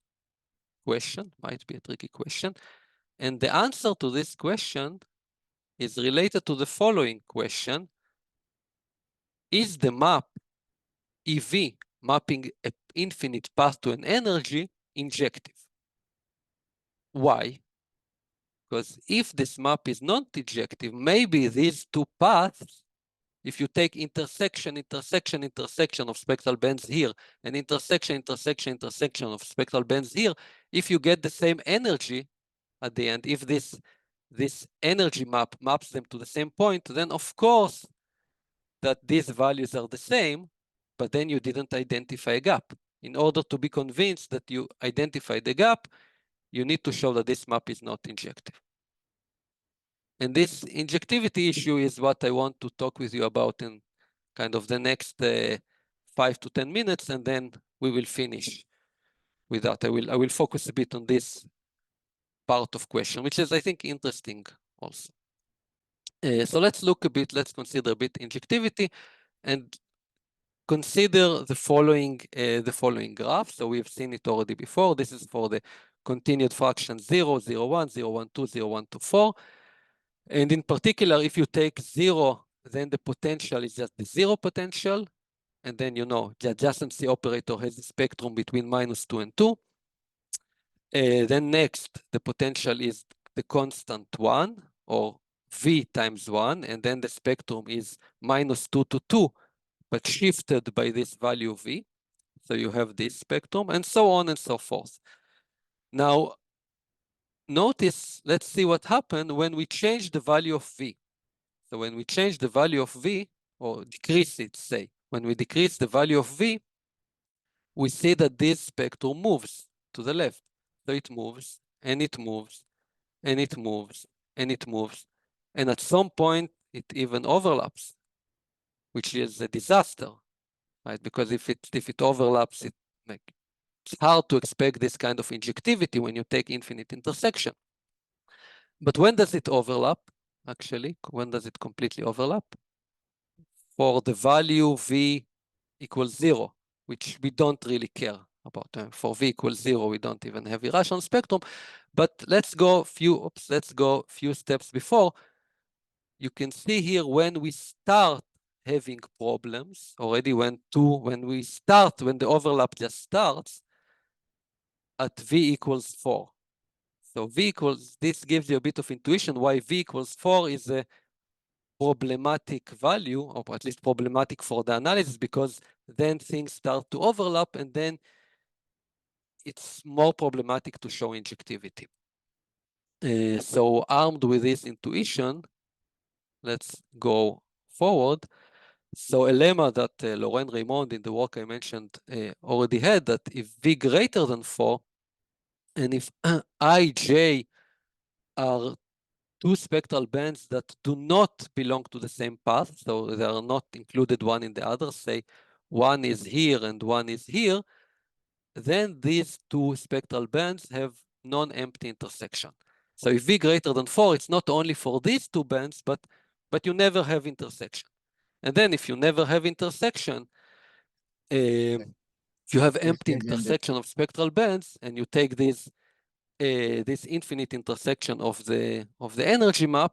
question, might be a tricky question. And the answer to this question is related to the following question. Is the map EV mapping an infinite path to an energy injective? Why? Because if this map is not injective, maybe these two paths, if you take intersection of spectral bands here, and intersection of spectral bands here, if you get the same energy at the end, if this this energy map maps them to the same point, then of course that these values are the same, but then you didn't identify a gap. In order to be convinced that you identified the gap, you need to show that this map is not injective. And this injectivity issue is what I want to talk with you about in kind of the next 5 to 10 minutes, and then we will finish with that. I will focus a bit on this part of question, which is, I think, interesting also. So let's consider a bit injectivity and consider the following graph. So we've seen it already before. This is for the continued fraction 0, 0, 1, 0, 1, 2, 0, 1, 2, 4. And in particular, if you take 0, then the potential is just the 0 potential. And then, you know, the adjacency operator has a spectrum between -2 and 2. Then next, the potential is the constant 1, or V times 1. And then the spectrum is -2 to 2, but shifted by this value V. So you have this spectrum, and so on and so forth. Now, notice, let's see what happened when we change the value of V. So when we change the value of V, or decrease it, say, when we decrease the value of V, we see that this spectrum moves to the left. So it moves, and it moves, and it moves, and it moves. And at some point, it even overlaps, which is a disaster, right? Because if it overlaps, it's hard to expect this kind of injectivity when you take infinite intersection. But when does it overlap, actually? When does it completely overlap? For the value V equals 0, which we don't really care about. For V equals 0, we don't even have irrational spectrum. But let's go few steps before. You can see here when we start having problems, already when the overlap just starts, at V equals 4. So this gives you a bit of intuition why V equals 4 is a problematic value, or at least problematic for the analysis, because then things start to overlap, and then it's more problematic to show injectivity. So armed with this intuition, let's go forward. So a lemma that Laurent Raymond in the work I mentioned already had, that if V greater than 4, and if Ij are two spectral bands that do not belong to the same path, so they are not included one in the other, say one is here and one is here, then these two spectral bands have non-empty intersection. So if V greater than 4, it's not only for these two bands, but you never have intersection. And then if you never have intersection, you have empty intersection of spectral bands, and you take this infinite intersection of the energy map,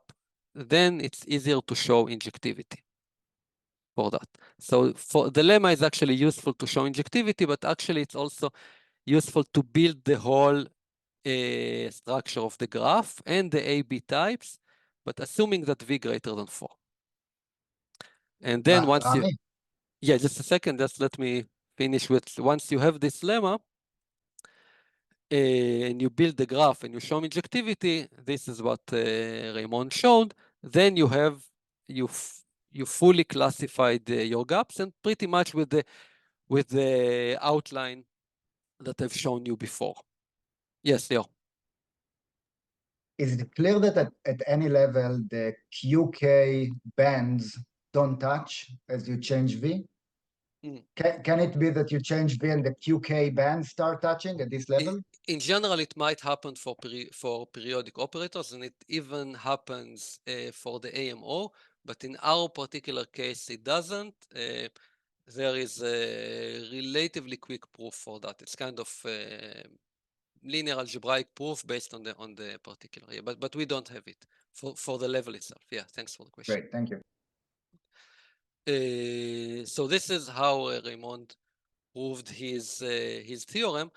then it's easier to show injectivity for that. So the lemma is actually useful to show injectivity, but actually it's also useful to build the whole structure of the graph and the A-B types, but assuming that V greater than 4. And then just a second, just let me finish with, once you have this lemma, and you build the graph and you show injectivity, this is what Raymond showed, then you fully classified your gaps, and pretty much with the outline that I've shown you before. Yes, Leo. Is it clear that at any level the QK bands don't touch as you change V? Can it be that you change V and the QK bands start touching at this level? In general, it might happen for periodic operators, and it even happens for the AMO, but in our particular case, it doesn't. There is a relatively quick proof for that. It's kind of linear algebraic proof based on the particular, but we don't have it for the level itself. Yeah, thanks for the question. Great, thank you. So this is how Raymond proved his theorem,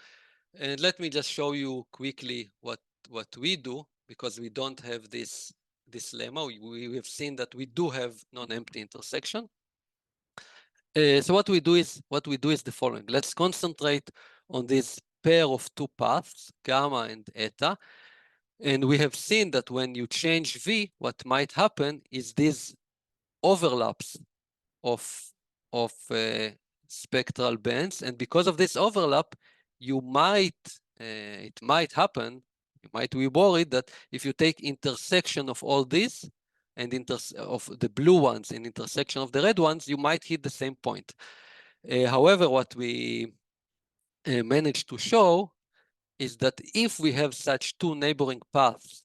and let me just show you quickly what we do, because we don't have this lemma. We have seen that we do have non-empty intersection. So what we do is the following. Let's concentrate on this pair of two paths, gamma and eta. And we have seen that when you change V, what might happen is these overlaps of spectral bands. And because of this overlap, you might, it might happen, you might be worried that if you take intersection of all these and of the blue ones and intersection of the red ones, you might hit the same point. However, what we managed to show is that if we have such two neighboring paths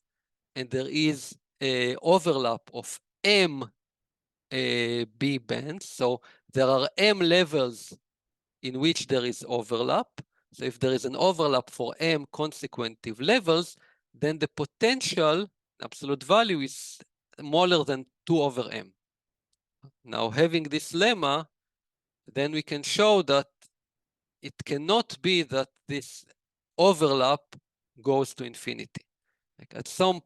and there is an overlap of M B bands, so there are M levels in which there is overlap. So if there is an overlap for M consecutive levels, then the potential absolute value is smaller than 2 over M. Now, having this lemma, then we can show that it cannot be that this overlap goes to infinity. Like at some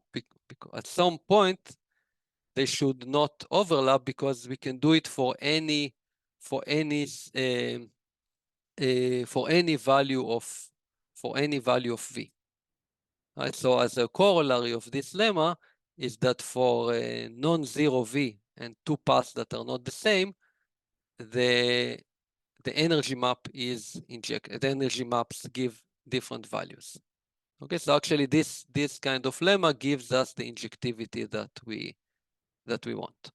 point, they should not overlap because we can do it for any value of V. Right? So as a corollary of this lemma is that for non-zero V and two paths that are not the same, the energy map is injected. The energy maps give different values. Okay, so actually this kind of lemma gives us the injectivity that we want.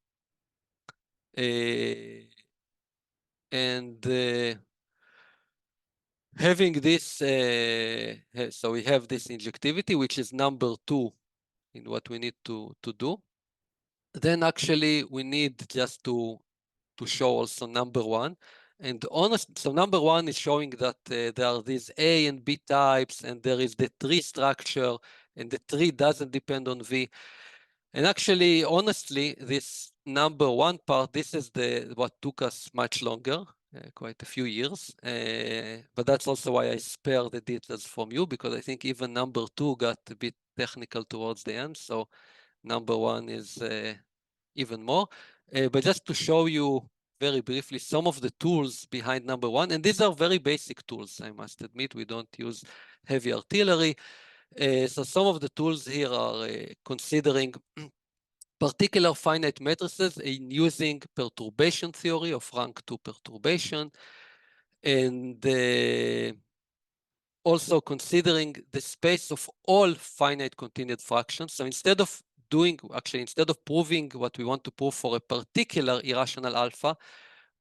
Having this, so we have this injectivity, which is number 2 in what we need to do. Then actually we need just to show also number 1. And so number 1 is showing that there are these A and B types, and there is the tree structure, and the tree doesn't depend on V. And actually, honestly, this number 1 part, this is what took us much longer, quite a few years. But that's also why I spare the details from you, because I think even number 2 got a bit technical towards the end. So number 1 is even more. But just to show you very briefly some of the tools behind number 1, and these are very basic tools, I must admit. We don't use heavy artillery. So some of the tools here are considering particular finite matrices in using perturbation theory of rank 2 perturbation, and also considering the space of all finite continued fractions. So instead of proving what we want to prove for a particular irrational alpha,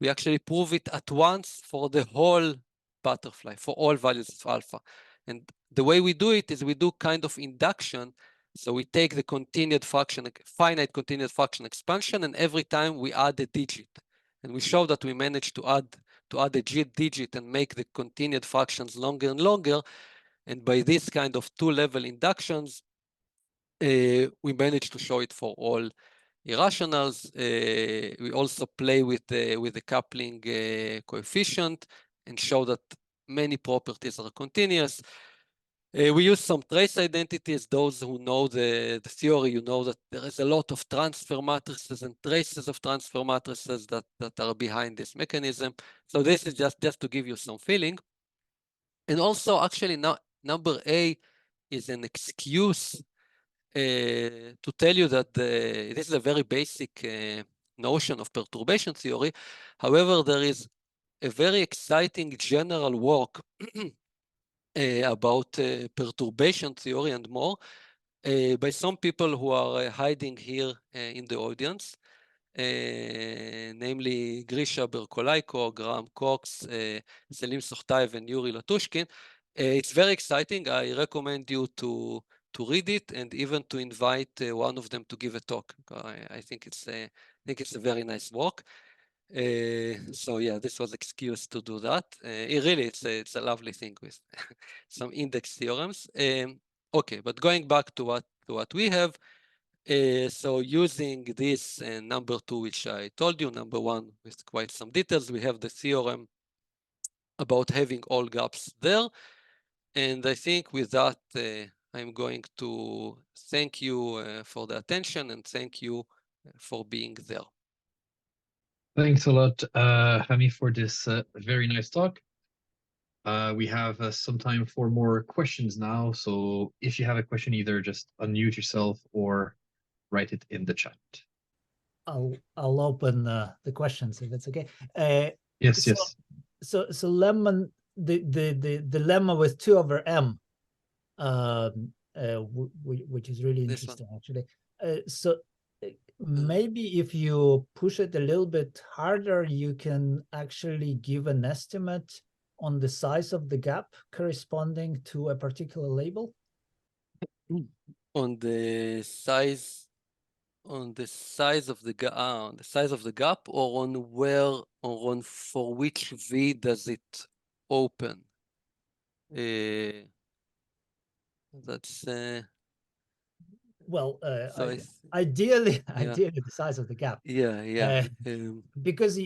we actually prove it at once for the whole butterfly, for all values of alpha. And the way we do it is we do kind of induction. So we take the continued fraction, finite continued fraction expansion, and every time we add a digit. And we show that we managed to add a digit and make the continued fractions longer and longer. And by this kind of 2-level inductions, we managed to show it for all irrationals. We also play with the coupling coefficient and show that many properties are continuous. We use some trace identities. Those who know the theory, you know that there is a lot of transfer matrices and traces of transfer matrices that are behind this mechanism. So this is just to give you some feeling. And also, actually, now number A is an excuse to tell you that this is a very basic notion of perturbation theory. However, there is a very exciting general work about perturbation theory and more by some people who are hiding here in the audience, namely Grisha Berkolaiko, Graham Cox, Selim Sokhtaev, and Yuri Latushkin. It's very exciting. I recommend you to read it and even to invite one of them to give a talk. I think it's a very nice work. So yeah, this was excuse to do that. Really, it's a lovely thing with some index theorems. Okay, but going back to what we have, so using this number 2, which I told you, number 1 with quite some details, we have the theorem about having all gaps there. And I think with that, I'm going to thank you for the attention and thank you for being there. Thanks a lot, Hami, for this very nice talk. We have some time for more questions now. So if you have a question, either just unmute yourself or write it in the chat. I'll open the questions if it's okay. Yes, yes. So lemma, the lemma with 2 over m, which is really interesting actually. So maybe if you push it a little bit harder, you can actually give an estimate on the size of the gap corresponding to a particular label. On the size of the gap, or on where, or on for which v does it open? That's well, so ideally the size of the gap. Because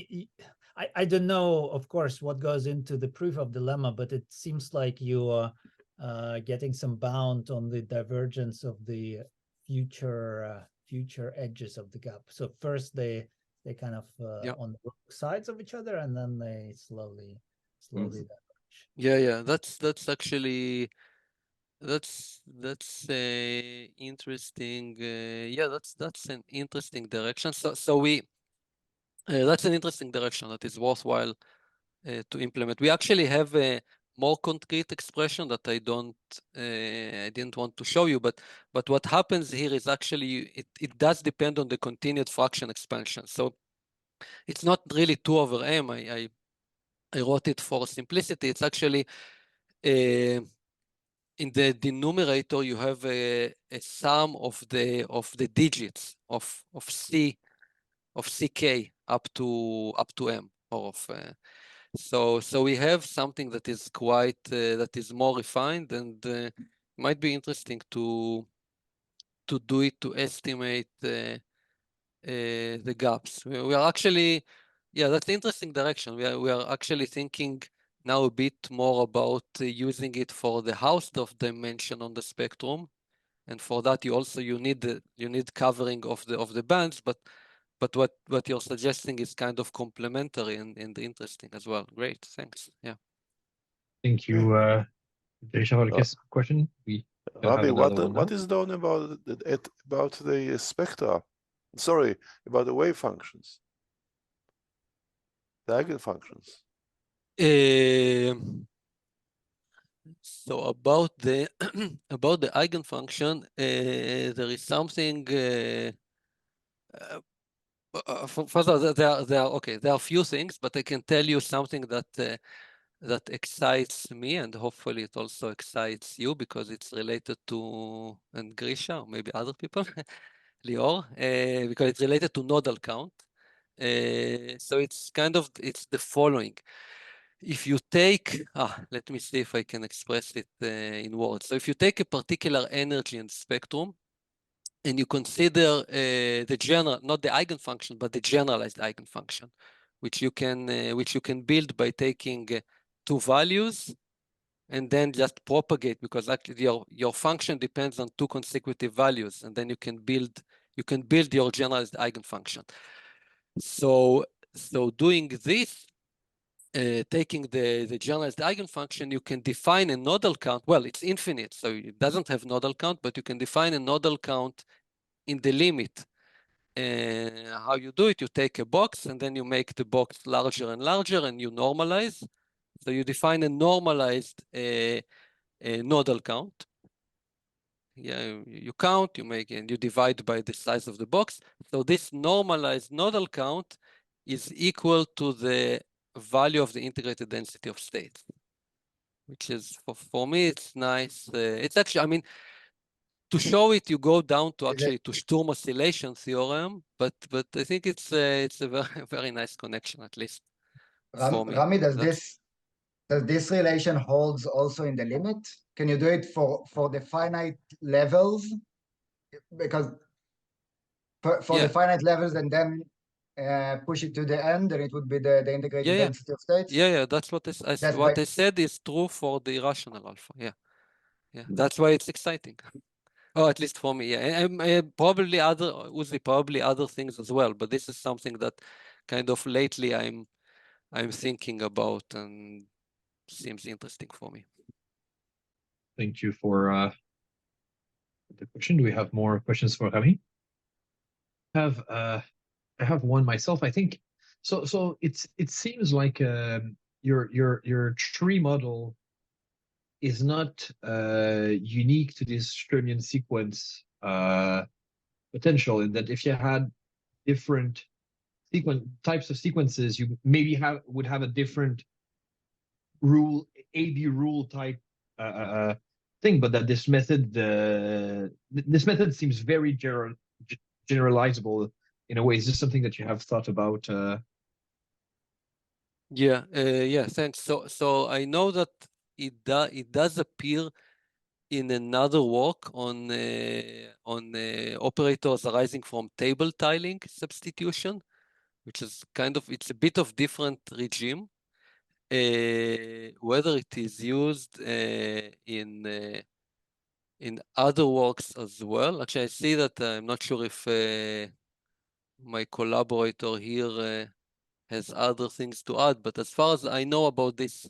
I don't know, of course, what goes into the proof of the lemma, but it seems like you are getting some bound on the divergence of the future edges of the gap. So first they kind of on the sides of each other, and then they slowly diverge. That's actually that's interesting. That's an interesting direction. So we that's an interesting direction that is worthwhile to implement. We actually have a more concrete expression that I didn't want to show you, but what happens here is actually it does depend on the continued fraction expansion. So it's not really 2 over m. I wrote it for simplicity. It's actually in the denominator you have a sum of the digits of ck up to m, or of so we have something that is quite that is more refined, and might be interesting to do it to estimate the gaps. We are actually, that's the interesting direction. We are actually thinking now a bit more about using it for the Hausdorff dimension on the spectrum, and for that you need covering of the bands, but what you're suggesting is kind of complementary and interesting as well. Great, thanks. Thank you. Question? Rabbi, what is known about the spectra? Sorry, about the wave functions, the eigenfunctions. So about the eigenfunction, there is something. First of all, there are a few things, but I can tell you something that excites me, and hopefully it also excites you, because it's related to, and Grisha, or maybe other people, Lior, because it's related to nodal count. So it's the following. If you take, let me see if I can express it in words. So if you take a particular energy in the spectrum, and you consider the general, not the eigenfunction, but the generalized eigenfunction, which you can build by taking 2 values and then just propagate, because actually your function depends on 2 consecutive values, and then you can build your generalized eigenfunction. So doing this, taking the generalized eigenfunction, you can define a nodal count. Well, it's infinite, so it doesn't have nodal count, but you can define a nodal count in the limit. How you do it, you take a box, and then you make the box larger and larger, and you normalize. So you define a normalized nodal count. You count, you make, and you divide by the size of the box. So this normalized nodal count is equal to the value of the integrated density of states, which is, for me, it's nice. It's actually, I mean, to show it, you go down to actually to Sturm oscillation theorem, but I think it's a very, very nice connection, at least for me. Rami, does this relation holds also in the limit? Can you do it for the finite levels? Because for the finite levels, and then push it to the end, and it would be the integrated density of states? That's what I said is true for the irrational alpha. That's why it's exciting. Oh, at least for me, and probably other things as well. But this is something that kind of lately I'm thinking about, and seems interesting for me. Thank you for the question. Do we have more questions for Rami? I have one myself. I think so. So it seems like your tree model is not unique to this Sturmian sequence potential, in that if you had different types of sequences, you maybe would have a different rule, AB rule type thing, but that this method seems very generalizable in a way. Is this something that you have thought about? Yeah, thanks. So I know that it does appear in another work on operators arising from table tiling substitution, which is it's a bit of different regime. Whether it is used in other works as well. Actually, I see that I'm not sure if my collaborator here has other things to add, but as far as I know about this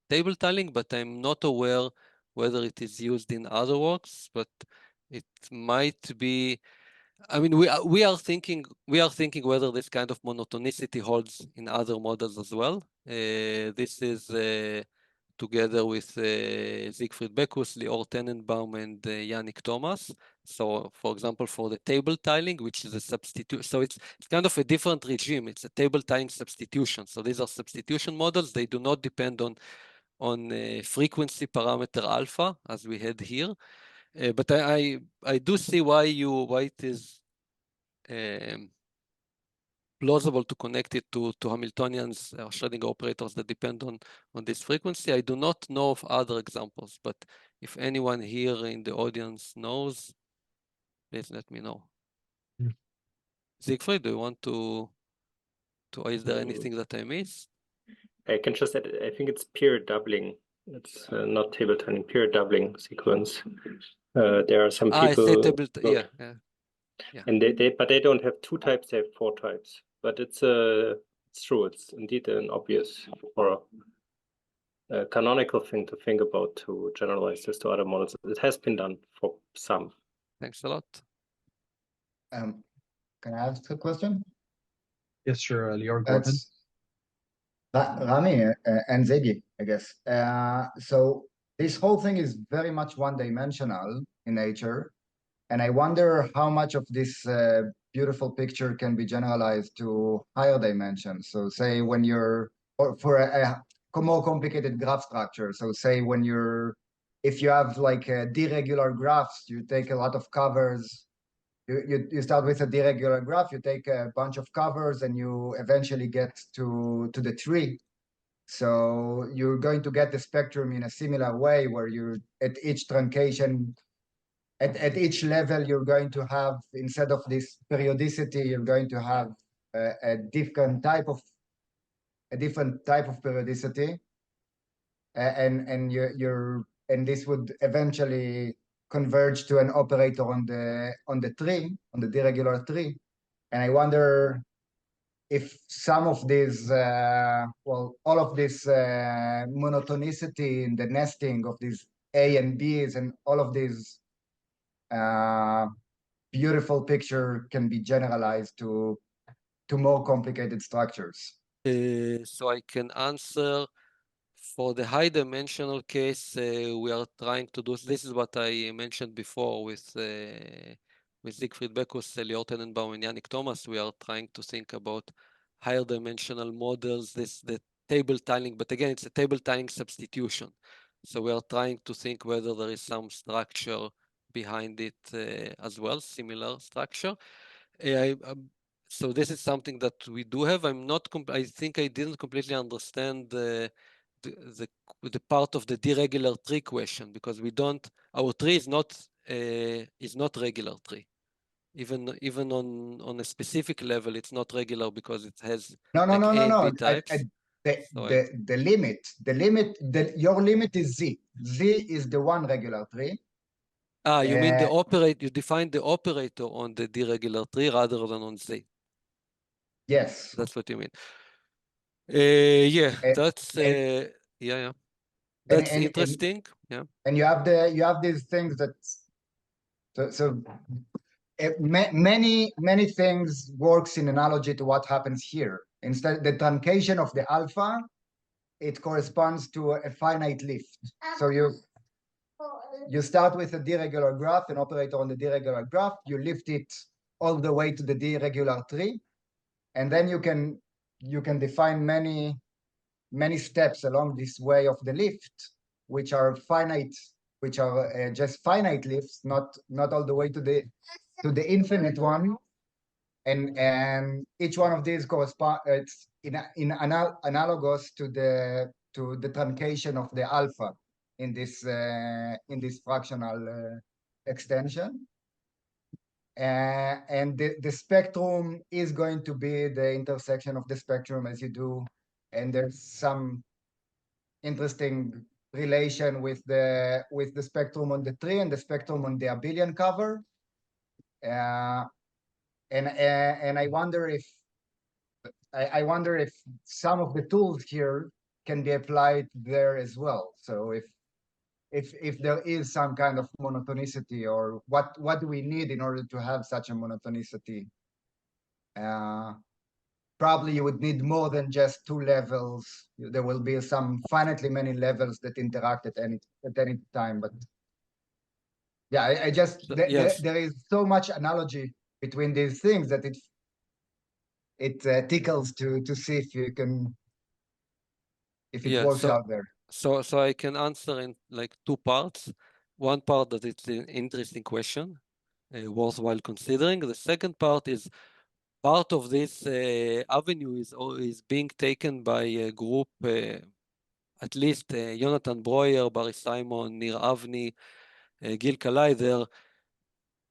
table tiling, but I'm not aware whether it is used in other works, but it might be. I mean, we are thinking whether this kind of monotonicity holds in other models as well. This is together with Siegfried Beckus, Lior Tenenbaum, and Yannick Thomas. So, for example, for the table tiling, which is a substitute, so it's kind of a different regime. It's a table tiling substitution. So these are substitution models. They do not depend on frequency parameter alpha, as we had here. But I do see why it is plausible to connect it to Hamiltonians or Schrodinger operators that depend on this frequency. I do not know of other examples, but if anyone here in the audience knows, please let me know. Siegfried, do you want to is there anything that I missed? I can just add, I think it's period doubling. It's not table tiling, period doubling sequence. There are some people. Yeah. And but they don't have 2 types; they have 4 types. But it's true. It's indeed an obvious or a canonical thing to think about to generalize this to other models. It has been done for some. Thanks a lot. Can I ask a question? Yes, sure, Lior, go ahead. Rami and Ziggy, I guess. So this whole thing is very much one-dimensional in nature, and I wonder how much of this beautiful picture can be generalized to higher dimensions. So say when you're, or for a more complicated graph structure. So say when if you have like deregular graphs, you take a lot of covers. You start with a deregular graph, you take a bunch of covers, and you eventually get to the tree. So you're going to get the spectrum in a similar way, where you at each truncation, at each level, you're going to have, instead of this periodicity, you're going to have a different type of periodicity, and this would eventually converge to an operator on the tree, on the deregular tree. And I wonder if some of these, all of this monotonicity in the nesting of these A and Bs and all of these beautiful picture can be generalized to more complicated structures. So I can answer. For the high dimensional case, we are trying to do, this is what I mentioned before with Siegfried Beckus, Lior Tenenbaum, and Yannick Thomas. We are trying to think about higher dimensional models, the table tiling, but again, it's a table tiling substitution. So we are trying to think whether there is some structure behind it as well, similar structure. So this is something that we do have. I think I didn't completely understand the part of the deregular tree question, because our tree is not regular tree. Even on a specific level, it's not regular because it has no. Types. Your limit is Z. Z is the one regular tree. You mean the operator? You define the operator on the deregular tree rather than on Z. Yes, that's what you mean. Yeah, that's yeah. That's interesting. Yeah. And you have these things that many things works in analogy to what happens here. Instead, the truncation of the alpha, it corresponds to a finite lift. So you start with a d-regular graph, an operator on the d-regular graph, you lift it all the way to the d-regular tree, and then you can define many steps along this way of the lift, which are finite, which are just finite lifts, not all the way to the infinite one. And each one of these corresponds analogous to the truncation of the alpha in this fractional extension. And the spectrum is going to be the intersection of the spectrum as you do. And there's some interesting relation with the spectrum on the tree and the spectrum on the abelian cover. And I wonder if some of the tools here can be applied there as well. So if there is some kind of monotonicity, or what do we need in order to have such a monotonicity? Probably you would need more than just two levels. There will be some finitely many levels that interact at any time. But yeah, there is so much analogy between these things that it tickles to see if it works out there. So I can answer in like two parts. One part that it's an interesting question, worthwhile considering. The second part is part of this avenue is being taken by a group, at least Jonathan Breuer, Barry Simon, Nir Avni, Gil Kalai.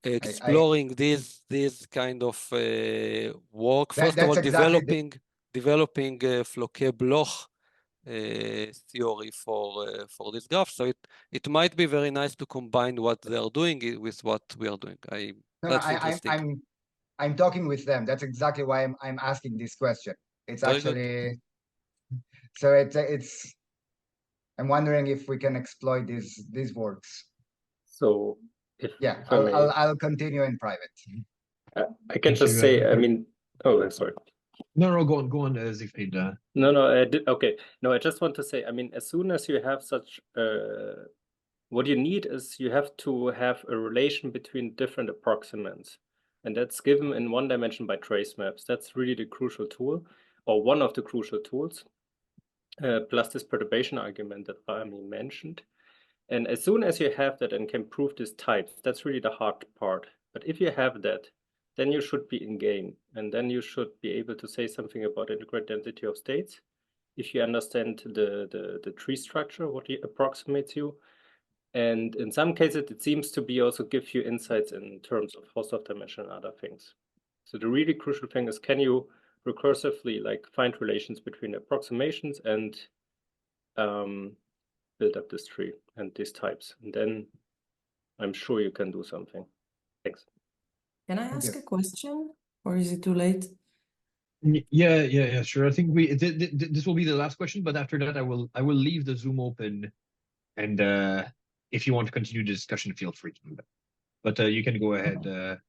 Exploring this kind of work. First of all, developing Floquet-Bloch theory for this graph. So it might be very nice to combine what they are doing with what we are doing. That's interesting. I'm talking with them. That's exactly why I'm asking this question. It's very actually good. So it's I'm wondering if we can exploit these works. So I'll continue in private. I can just say, I mean, I'm sorry. No, go on, Siegfried. Okay. No, I just want to say, I mean, as soon as you have such, what you need is you have to have a relation between different approximants. And that's given in one dimension by trace maps. That's really the crucial tool, or one of the crucial tools, plus this perturbation argument that Rami mentioned. And as soon as you have that and can prove these types, that's really the hard part. But if you have that, then you should be in game. And then you should be able to say something about integrate density of states. If you understand the tree structure, what it approximates you. And in some cases, it seems to be also give you insights in terms of Hausdorff dimension and other things. So the really crucial thing is, can you recursively like find relations between approximations and build up this tree and these types, and then I'm sure you can do something. Thanks. Can I ask a question, or is it too late? Yeah, sure. I think this will be the last question, but after that, I will leave the Zoom open, and if you want to continue the discussion, feel free to do that. But you can go ahead.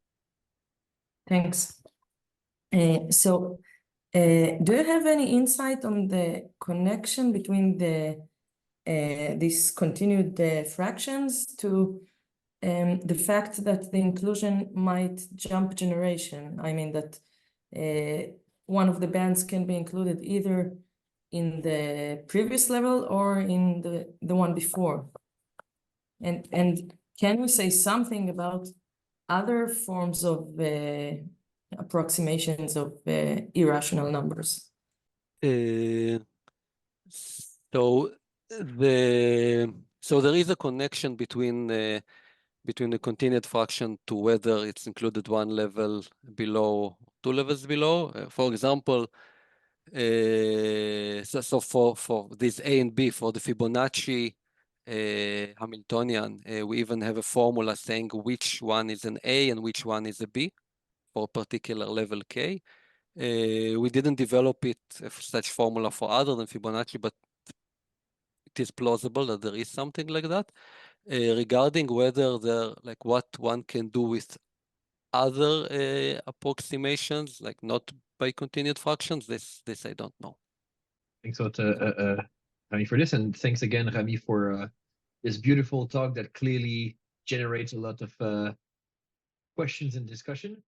Thanks. So, do you have any insight on the connection between these continued fractions to the fact that the inclusion might jump generation? I mean that one of the bands can be included either in the previous level or in the one before. And can we say something about other forms of approximations of irrational numbers? So there is a connection between the continued fraction to whether it's included one level below, two levels below. For example, so for this A and B, for the Fibonacci Hamiltonian, we even have a formula saying which one is an A and which one is a B for a particular level K. We didn't develop it such formula for other than Fibonacci, but it is plausible that there is something like that. Regarding whether there, like what one can do with other approximations, like not by continued fractions, this I don't know. Thanks a lot, Rami, for this, and thanks again, Rami, for this beautiful talk that clearly generates a lot of questions and discussion.